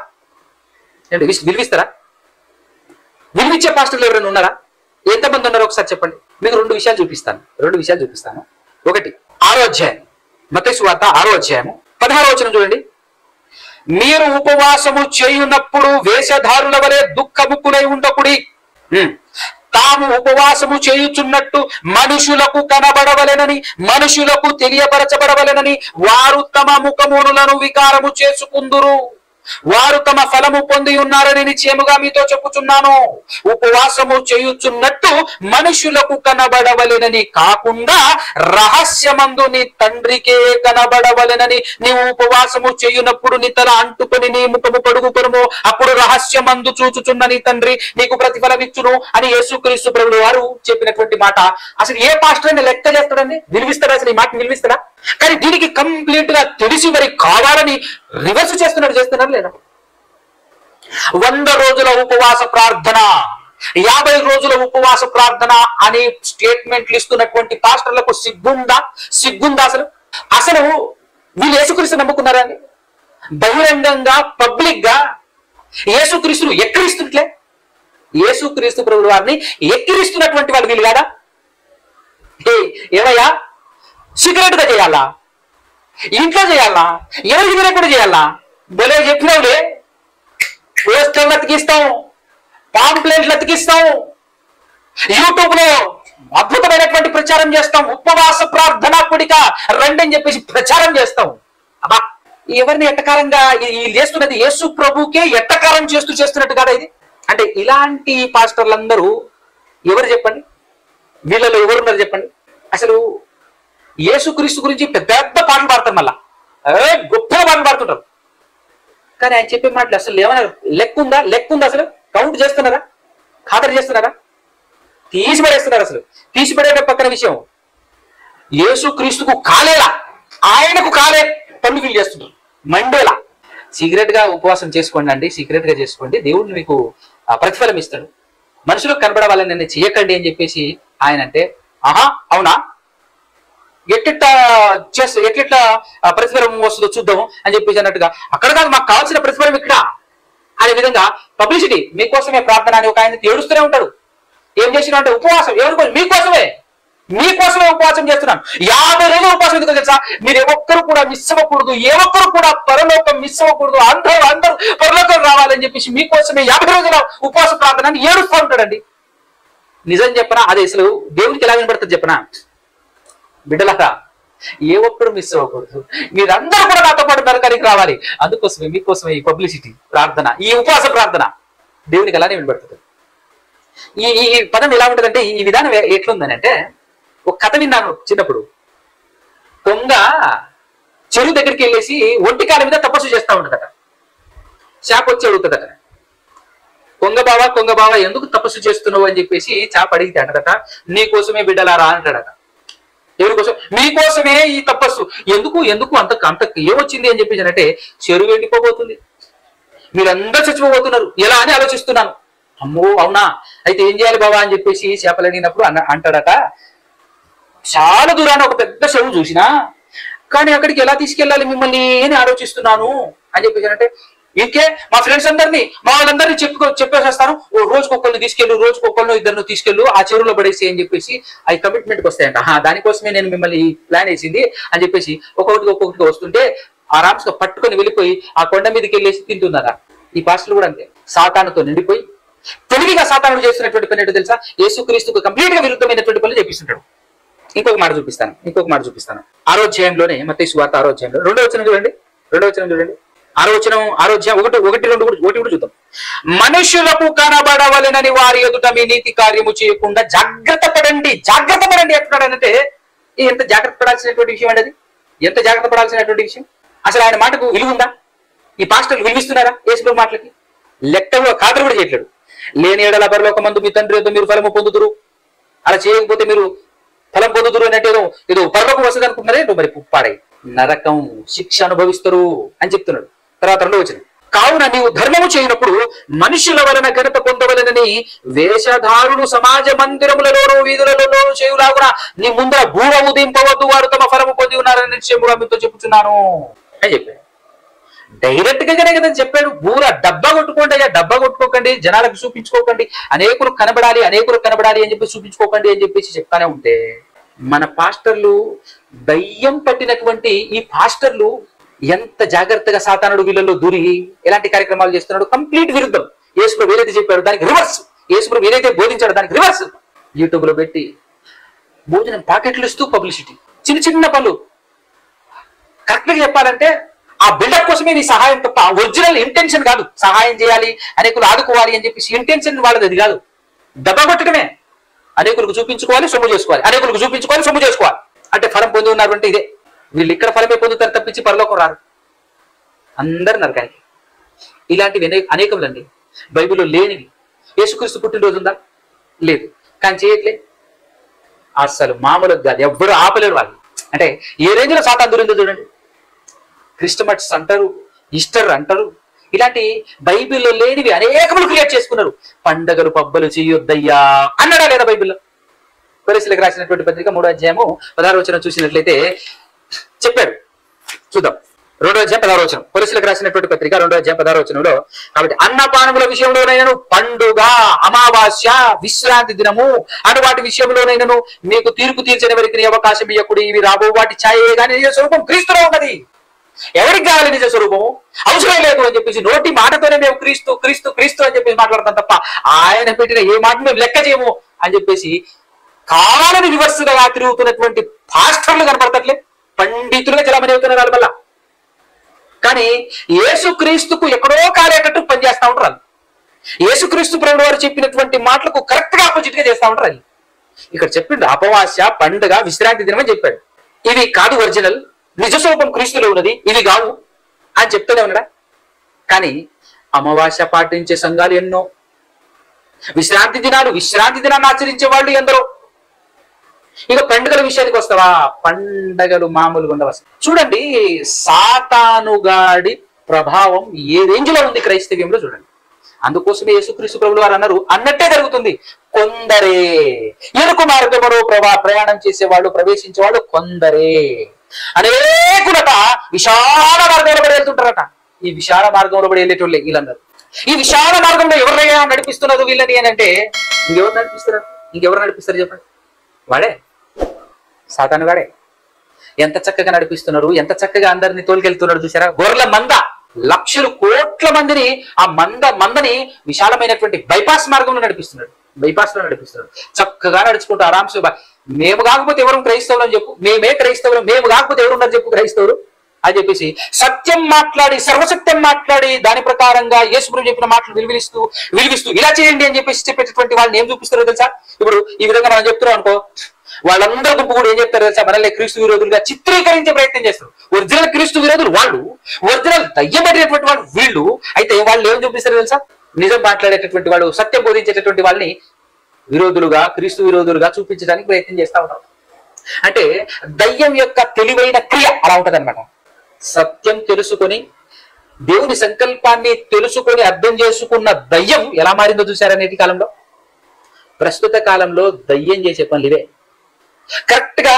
విలువిచ్చే పాస్టర్లు ఎవరైనా ఉన్నారా? ఎంతమంది ఉన్నారో ఒకసారి చెప్పండి. మీకు రెండు విషయాలు చూపిస్తాను. ఒకటి 6వ అధ్యాయం, మత్తయి సువార్త 6వ అధ్యాయము 16వ వచనం చూడండి. మీరు ఉపవాసము చేయునప్పుడు వేషధారుల వలె దుఃఖముక్కునై ఉండకుడి, తాము ఉపవాసము చేయుచున్నట్టు మనుషులకు కనబడవలెనని, మనుషులకు తెలియపరచబడవలెనని వారు తమ ముఖములను వికారము చేసుకుందురు. వారు తమ ఫలము పొంది ఉన్నారని నిశ్చయముగా మీతో చెప్పుచున్నాను. ఉపవాసము చేయుచున్నట్టు మనుషులకు కనబడవలెనని కాకుండా రహస్యమందు నీ తండ్రికే కనబడవలెనని నీవు ఉపవాసము చేయునప్పుడు నీ తల అంటుకొని నీ ముఖము పడుగుకొనుము. అప్పుడు రహస్యమందు చూచుచున్న నీ తండ్రి నీకు ప్రతిఫలమిచ్చును అని యేసుక్రీస్తు ప్రభువు వారు చెప్పినటువంటి మాట. అసలు ఏ పాస్టర్ అయినా లెక్క చేస్తాడండి? విలువిస్తాడా? అసలు ఈ మాట విలువిస్తాడా? కానీ దీనికి కంప్లీట్ గా తెలిసి మరి కావాలని రివర్స్ చేస్తున్నారు లేదా? 100 రోజుల ఉపవాస ప్రార్థన, 50 రోజుల ఉపవాస ప్రార్థన అని స్టేట్మెంట్లు ఇస్తున్నటువంటి పాస్టర్లకు సిగ్గుందా అసలు వీళ్ళు యేసుక్రీస్తు నమ్ముకున్నారా అండి? బహిరంగంగా పబ్లిక్ గా యేసుక్రీస్తును ఎక్కిరిస్తుంటే, యేసుక్రీస్తు ప్రభువు వారిని ఎక్కిరిస్తున్నటువంటి వాళ్ళు వీళ్ళు కాదా? ఏమయ్యా, సీక్రెట్ గా చేయాలా? ఇంట్లో చేయాలా? ఎవరికి తెలియకుండా చేయాలా? భలే చెప్పినవులే. పోస్టర్లు అతికిస్తాం, పాంప్లెట్లు అతికిస్తాం, యూట్యూబ్ లో అద్భుతమైనటువంటి ప్రచారం చేస్తాం, ఉపవాస ప్రార్థన కూడిక రండి అని చెప్పేసి ప్రచారం చేస్తాం. అబ్బా, ఎవరిని ఎట్టకారంగా చేస్తున్నది? యేసు ప్రభుకే ఎట్టకారం చేస్తున్నట్టు కదా ఇది. అంటే ఇలాంటి పాస్టర్లందరూ ఎవరు చెప్పండి? వీళ్ళలో ఎవరున్నారు చెప్పండి? అసలు యేసుక్రీస్తు గురించి పెద్ద పాటలు పాడతారు, మళ్ళా గొప్పగా పాటలు పాడుతుంటారు. కానీ ఆయన చెప్పే మాటలు అసలు ఏమైనా లెక్కుందా? అసలు కౌంట్ చేస్తున్నారా? ఖాతరు చేస్తున్నారా? తీసిపడేస్తున్నారు. అసలు తీసిపడే పక్కన విషయం, యేసుక్రీస్తుకు కాలేలా, ఆయనకు కాలే పనులు వీళ్ళు చేస్తున్నారు. మండేలా సీక్రెట్ గా ఉపవాసం చేసుకోండి అండి, సీక్రెట్ గా చేసుకోండి, దేవుడిని మీకు ప్రతిఫలం ఇస్తాడు, మనుషులకు కనబడవాలని నేను చేయకండి అని చెప్పేసి ఆయన అంటే, ఆహా అవునా, ఎట్లా ప్రతిఫలం వస్తుందో చూద్దాము అని చెప్పేసి అన్నట్టుగా, అక్కడ కాదు మాకు కావాల్సిన ప్రతిఫలం ఇక్కడ అనే విధంగా పబ్లిసిటీ, మీకోసమే ప్రార్థన అని ఒక ఆయన ఏడుస్తూనే ఉంటాడు. ఏం చేసినా అంటే ఉపవాసం, ఎవరి కోసం? మీకోసమే ఉపవాసం చేస్తున్నాను. 50 రోజులు ఉపవాసం ఎందుకు తెలుసా? మీరు ఒక్కరు కూడా మిస్ అవ్వకూడదు, ఒక్కరు కూడా పరలోకం మిస్ అవ్వకూడదు, అందరూ పరలోకం రావాలని చెప్పేసి మీకోసమే 50 రోజుల ఉపవాస ప్రార్థన అని ఏడుస్తూ ఉంటాడండి. నిజం చెప్పనా? అది అసలు దేవునికి ఎలా వినబడుతుంది చెప్పనా? బిడ్డలారా, ఒక్కరు మిస్ అవ్వకూడదు, మీరందరూ కూడా నాతో పాటు నరకానికి రావాలి. అందుకోసమే మీకోసమే ఈ పబ్లిసిటీ ప్రార్థన, ఈ ఉపవాస ప్రార్థన దేవునికి అలానే వినబడుతుంది. ఈ పదం ఎలా ఉంటుందంటే, ఈ విధానం ఎట్లుందని అంటే, ఒక కథ విన్నాను చిన్నప్పుడు. కొంగ చెరువు దగ్గరికి వెళ్ళేసి ఒంటికాల మీద తపస్సు చేస్తూ ఉంటుందట. చేప వచ్చి అడుగుతుందట, కొంగ బావ ఎందుకు తపస్సు చేస్తున్నావు అని చెప్పేసి చేప అడిగితే అంటదట, నీకోసమే బిడ్డలారా అంటాడట. ఎవరి కోసం? మీకోసమే ఈ తపస్సు. ఎందుకు అంత ఏమొచ్చింది అని చెప్పేసి అంటే, చెరువు ఎండిపోబోతుంది, మీరందరూ చచ్చిపోబోతున్నారు, ఎలా అని ఆలోచిస్తున్నాను. అమ్మో అవునా, అయితే ఏం చేయాలి బాబా అని చెప్పేసి చేపలు అడిగినప్పుడు అంటాడట, చాలా దూరాన ఒక పెద్ద చెరువు చూసినా, కానీ అక్కడికి ఎలా తీసుకెళ్ళాలి మిమ్మల్ని అని ఆలోచిస్తున్నాను అని చెప్పేసి అంటే, ఇంకే మా ఫ్రెండ్స్ అందరినీ మా వాళ్ళందరినీ చెప్పేసేస్తాను, రోజుకొక్కరిని తీసుకెళ్ళు, రోజుకొక్కరిని ఇద్దరిని తీసుకెళ్ళు, ఆ చెరువులో పడేసి అని చెప్పేసి అవి కమిట్మెంట్కి వస్తాయంట. దానికోసమే నేను మిమ్మల్ని ప్లాన్ వేసింది అని చెప్పేసి ఒక్కొక్కటిగా వస్తుంటే ఆరామ్స్గా పట్టుకొని వెళ్ళిపోయి ఆ కొండ మీదకి వెళ్ళేసి తింటున్నారా. ఈ పాస్టర్లు కూడా అంతే, సాతానుతో నిండిపోయి తెలివిగా సాతానుడు చేస్తున్నటువంటి పని ఏంటో తెలుసా? యేసుక్రీస్తుకు కంప్లీట్ గా విరుద్ధమైనటువంటి పనులు చేపిస్తుంటాడు. ఇంకొక మాట చూపిస్తాను. 6వ అధ్యాయంలోనే, మత్తయి సువార్త 6వ అధ్యాయంలో 2వ వచనం చూడండి. 6వ అధ్యాయం 1-2 కూడా చూద్దాం. మనుషులకు కనబడవలెనని వారి ఎదుట మీ నీతి కార్యము చేయకుండా జాగ్రత్త పడండి అంటున్నాడంటే, ఎంత జాగ్రత్త పడాల్సినటువంటి విషయం అండి అది. ఎంత జాగ్రత్త పడాల్సినటువంటి విషయం. అసలు ఆయన మాటకు విలువ ఉందా? ఈ పాస్టర్లు విలువిస్తున్నారా యేసు మాటలకి? లెక్కగా ఖాతరు కూడా చేయట్లేడు. లేని ఏడల పరలోకమందు మీ తండ్రి ఏదో మీరు ఫలము పొందుదురు, అలా చేయకపోతే మీరు ఫలం పొందుదురు అంటే ఏదో పరలోకం వస్తుంది అనుకుంటున్నారే, మరి పాడై నరకం శిక్ష అనుభవిస్తారు అని చెప్తున్నాడు. తర్వాత 2వ వచనం, కావున నీవు ధర్మము చేయనప్పుడు మనుషుల వలన ఘనత పొందవలనని వేషధారులు సమాజ మందిరములలోనూ వీధులలోనూ చేయులాగున నీ ముందర బూర ఉదింపవద్దు, వారు తమ ఫలము పొంది ఉన్నారని నిశ్చయముగా మీతో చెప్పుచున్నాను అని చెప్పాడు. డైరెక్ట్ గానే కదా చెప్పాడు. బూర డబ్బా కొట్టుకోకండి, జనాలకు చూపించుకోకండి, అనేకులు కనబడాలి అని చెప్పి చూపించుకోకండి అని చెప్పేసి చెప్తానే ఉంటే, మన పాస్టర్లు, దయ్యం పట్టినటువంటి ఈ పాస్టర్లు ఎంత జాగ్రత్తగా సాతానుడు వీళ్ళలో దూరి ఎలాంటి కార్యక్రమాలు చేస్తున్నాడు. కంప్లీట్ విరుద్ధం. యేసుప్రభు ఏదైతే చెప్పాడు దానికి రివర్స్, యేసుప్రభు ఏదైతే బోధించాడో దానికి రివర్స్. యూట్యూబ్ లో పెట్టి భోజనం ప్యాకెట్లు ఇస్తూ పబ్లిసిటీ, చిన్న పనులు. కరెక్ట్ గా చెప్పాలంటే ఆ బిల్డప్ కోసమే నీ సహాయం తప్ప ఒరిజినల్ ఇంటెన్షన్ కాదు. సహాయం చేయాలి, అనేకులు ఆదుకోవాలి అని చెప్పేసి ఇంటెన్షన్ వాళ్ళది అది కాదు. దెబ్బ కొట్టడమే. అనేకులకు చూపించుకోవాలి, సొమ్ము చేసుకోవాలి, అనేకులకు చూపించుకోవాలి, సొమ్ము చేసుకోవాలి. అంటే ఫలం పొంది ఉన్నారు అంటే ఇదే. వీళ్ళు ఇక్కడ ఫలమే పొందుతారు తప్పించి పరలోకం రారు. అందరు నరకానికి. ఇలాంటివి అనేకములండి. బైబిల్లో లేనివి. యేసుక్రీస్తు పుట్టినరోజు ఉందా? లేదు. కానీ చేయట్లే అస్సలు మామూలుగా కాదు. ఎవ్వరు ఆపలేరు వాళ్ళు. అంటే ఏ రేంజ్ లో సాతాను దూరిందో చూడండి. క్రిస్టమస్ అంటారు, ఈస్టర్ అంటారు. ఇలాంటి బైబిల్లో లేనివి అనేకములు క్రియేట్ చేసుకున్నారు. పండగలు పబ్బలు చేయొద్దయ్యా అన్నాడా లేదా బైబిల్లో? కొరింథీయులకు రాసినటువంటి పత్రిక 3వ అధ్యాయము 16వ వచనం చూసినట్లయితే చెప్పాడు. చూద్దాం. 2వ అధ్యాయం 16వ వచనం. కొరింథీయులకు రాసినటువంటి పత్రిక 2వ అధ్యాయం 16వ వచనంలో, కాబట్టి అన్నపానముల విషయంలోనైనాను, పండుగ, అమావాస్య, విశ్రాంతి దినము అను వాటి విషయంలోనైనాను మీకు తీర్పు తీర్చని వారికి అవకాశం ఇవ్వకుడి. ఇవి రాబో వాటి ఛాయే గాని నిజ స్వరూపం క్రీస్తులో ఉన్నది. ఎవరికి కావాలి నిజ స్వరూపము? అవసరం లేదు అని చెప్పేసి నోటి మాటతోనే మేము క్రీస్తు క్రీస్తు క్రీస్తు అని చెప్పేసి మాట్లాడతాం తప్ప ఆయన పెట్టిన ఏ మాట మేము లెక్క చేయము అని చెప్పేసి కావాలని రివర్స్గా తిరుగుతున్నటువంటి పాస్టర్లు కనపడతట్లే. పండితులుగా చలామణి అవుతున్నారు వాళ్ళ వల్ల. కానీ యేసుక్రీస్తుకు ఎక్కడో కాలేటట్టు పనిచేస్తా ఉంటారు. యేసుక్రీస్తు ప్రభువు వారు చెప్పినటువంటి మాటలకు కరెక్ట్ గా ఆపోజిట్ గా చేస్తా ఉంటారు. ఇక్కడ చెప్పిండు అపవాస్య, పండుగ, విశ్రాంతి దినం అని చెప్పాడు. ఇవి కాదు ఒరిజినల్, నిజస్వరూపం క్రీస్తులో ఉన్నది, ఇవి కావు అని చెప్తూనే ఉన్నాడా? కానీ అమావాస్య పాటించే సంఘాలు ఎన్నో, విశ్రాంతి దినాన్ని ఆచరించే వాళ్ళు ఎందరో. ఇక పండుగల విషయానికి వస్తావా? పండగలు మామూలుగా ఉండవు. చూడండి, సాతానుగాడి ప్రభావం ఏ రేంజ్ లో ఉంది క్రైస్తవ్యంలో చూడండి. అందుకోసమే యేసుక్రీస్తు ప్రభువు వారు అన్నారు, అన్నట్టే జరుగుతుంది. కొందరే ఎరుకు మార్గములో ప్రయాణం చేసేవాళ్ళు, ప్రవేశించేవాళ్ళు కొందరే. అనేకులట విశాల మార్గంలో పడి వెళ్తుంటారట. ఈ విశాల మార్గంలో పడి వెళ్ళేటోళ్ళే వీళ్ళందరూ. ఈ విశాల మార్గంలో ఎవరైనా నడిపిస్తున్నారు వీళ్ళని అని అంటే ఇంకెవరు నడిపిస్తారు చెప్పండి? వాడే, సాతాను వాడే. ఎంత చక్కగా నడిపిస్తున్నారు, ఎంత చక్కగా అందరినీ తోలుకెళ్తున్నారు చూసారా? గొర్రెల మంద, లక్షలు కోట్ల మందిని ఆ మందని విశాలమైనటువంటి బైపాస్ మార్గంలో నడిపిస్తున్నాడు. చక్కగా నడుచుకుంటూ ఆరాంశ. మేము కాకపోతే ఎవరు క్రైస్తవులు అని చెప్పు, మేమే క్రైస్తవులు, మేము కాకపోతే ఎవరున్నారు చెప్పు క్రైస్తవులు అని చెప్పేసి సత్యం మాట్లాడి, సర్వసత్యం మాట్లాడి, దాని ప్రకారంగా యేసు ప్రభువు చెప్పిన మాటలు విలువిస్తూ ఇలా చేయండి అని చెప్పేసి చెప్పేటటువంటి వాళ్ళని ఏం చూపిస్తారో తెలుసా? ఇప్పుడు ఈ విధంగా మనం చెప్తున్నాం అనుకో, వాళ్ళందరూ గుంపు కూడా ఏం చెప్తారు తెలుసా? మనల్ని క్రీస్తు విరోధులుగా చిత్రీకరించే ప్రయత్నం చేస్తారు. ఒరిజినల్ క్రీస్తు విరోధులు వాళ్ళు, ఒరిజినల్ దయ్యబడినటువంటి వాళ్ళు వీళ్ళు. అయితే వాళ్ళు ఏం చూపిస్తారు తెలుసా? నిజం మాట్లాడేటటువంటి వాళ్ళు, సత్యం బోధించేటటువంటి వాళ్ళని విరోధులుగా, క్రీస్తు విరోధులుగా చూపించడానికి ప్రయత్నం చేస్తా ఉంటారు. అంటే దయ్యం యొక్క తెలివైన క్రియ అలా ఉంటది అనమాట. సత్యం తెలుసుకొని, దేవుని సంకల్పాన్ని తెలుసుకొని అర్థం చేసుకున్న దయ్యం ఎలా మారిందో చూసారా? నేటి కాలంలో, ప్రస్తుత కాలంలో దయ్యం చేసే పనులు ఇవే. కరెక్ట్ గా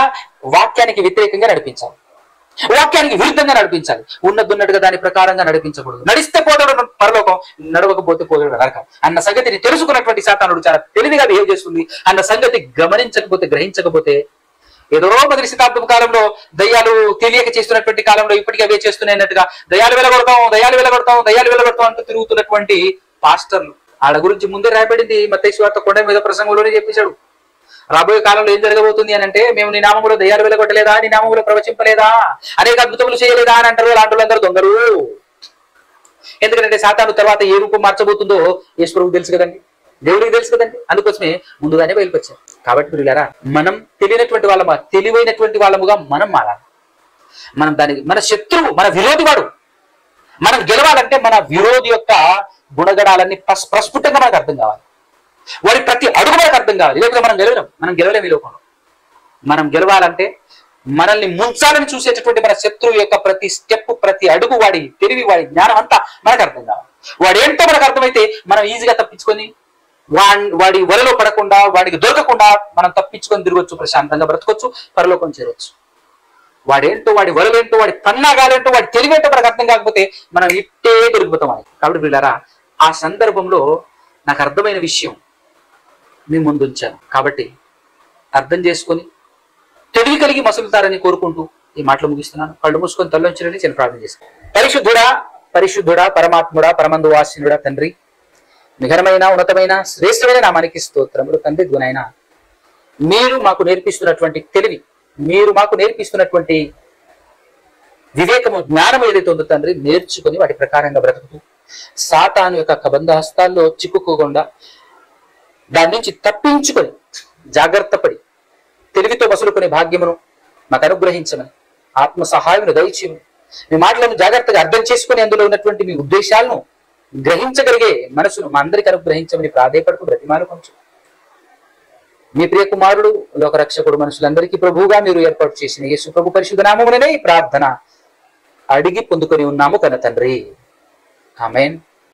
వాక్యానికి వ్యతిరేకంగా నడిపించాలి, వాక్యానికి విరుద్ధంగా నడిపించాలి. ఉన్నట్టుగా దాని ప్రకారంగా నడిపించకూడదు. నడిస్తే పోతాడు పరలోకం, నడవకపోతే పోతాడు నరకం అన్న సంగతిని తెలుసుకున్నటువంటి సాతానుడు చాలా తెలివిగా బిహేవ్ చేస్తుంది అన్న సంగతి గ్రహించకపోతే ఏదో మొదటి శతాబ్దం కాలంలో దయ్యాలు తెలియక చేస్తున్నటువంటి కాలంలో ఇప్పటికీ అవే చేస్తున్నాయన్నట్టుగా దయ్యాలు వెలగొడతాం అంటూ తిరుగుతున్నటువంటి పాస్టర్లు. వాళ్ళ గురించి ముందే రాయబడింది. మత్తయి సువార్త కొండ మీద ప్రసంగంలోనే చెప్పేశాడు. రాబోయే కాలంలో ఏం జరగబోతుంది అని అంటే, మేము నీ నామములో దయ్యాలు వెలగొట్టలేదా, నీ నామములో ప్రవచింపలేదా, అనేక అద్భుతములు చేయలేదా అని అంటారు. అలాంటి వాళ్ళందరూ దొంగలు. ఎందుకంటే సాతాను తర్వాత ఏ రూపం మార్చబోతుందో యేసు ప్రభువుకు తెలుసు కదండి, దేవుడికి తెలుసు కదండి. అందుకోసమే ముందుగానే బయలుపరిచారు. కాబట్టి ప్రియులారా, మనం తెలివైనటువంటి వాళ్ళముగా మనం మారాలి. మనం మన శత్రువు, మన విరోధి వాడు. మనం గెలవాలంటే మన విరోధి యొక్క గుణగణాలన్నీ ప్రస్ఫుటంగా మనకు అర్థం కావాలి. వాడి ప్రతి అడుగు మనకు అర్థం కావాలి. లేకపోతే మనం గెలవలేము ఈ లోకంలో. మనం గెలవాలంటే మనల్ని ముంచాలని చూసేటటువంటి మన శత్రువు యొక్క ప్రతి స్టెప్, ప్రతి అడుగు, వాడి తెలివి, వాడి జ్ఞానం అంతా మనకు అర్థం కావాలి. వాడేంటో మనకు అర్థమైతే మనం ఈజీగా తప్పించుకొని, వాడి వలలో పడకుండా, వాడికి దొరకకుండా మనం తప్పించుకొని తిరగొచ్చు, ప్రశాంతంగా బ్రతకొచ్చు, పరలోకం చేరొచ్చు. వాడేంటో, వాడి వరలేంటో, వాడి పన్నాగాలేంటో, వాడి తెలివేంటో మనకు అర్థం కాకపోతే మనం ఇట్టే దొరికిపోతాం అని. కాబట్టి వీళ్ళారా, ఆ సందర్భంలో నాకు అర్థమైన విషయం మీ ముందు ఉంచాను. కాబట్టి అర్థం చేసుకొని తెలివి కలిగి మసులుతారని కోరుకుంటూ ఈ మాటలు ముగిస్తున్నాను. కళ్ళు మూసుకొని తల్లోంచినట్టు చిన్న ప్రార్థన చేస్తాను. పరిశుద్ధుడా, పరమాత్ముడా, పరమందు వాసినుడా తండ్రి, నిఘనమైన, ఉన్నతమైన, శ్రేష్టమైన నామానికి స్తోత్రములు తండ్రి. గుణైనా మీరు మాకు నేర్పిస్తున్నటువంటి తెలివి, మీరు మాకు నేర్పిస్తున్నటువంటి వివేకము, జ్ఞానం ఏదైతే ఉందో తండ్రి నేర్చుకుని వాటి ప్రకారంగా బ్రతుకుతూ సాతాను యొక్క కబంధ హస్తాల్లో చిక్కుకోకుండా దాని నుంచి తప్పించుకొని జాగ్రత్త పడి తెలివితో మసులుకునే భాగ్యమును మాకు అనుగ్రహించమని, ఆత్మ సహాయమును దయచేయమని, మీ మాటలను జాగ్రత్తగా అర్థం చేసుకుని అందులో ఉన్నటువంటి మీ ఉద్దేశాలను గ్రహించగలిగే మనసును మా అందరికీ అనుగ్రహించమని ప్రాధేయపడుతూ బ్రతిమాలుకొంచు. మీ ప్రియ కుమారుడు లోకరక్షకుడు మనుషులందరికీ ప్రభువుగా మీరు ఏర్పాటు చేసిన యేసు ప్రభు పరిశుద్ధ నామముననే ఈ ప్రార్థన అడిగి పొందుకొని ఉన్నాము కన్న తండ్రి. ఆమేన్.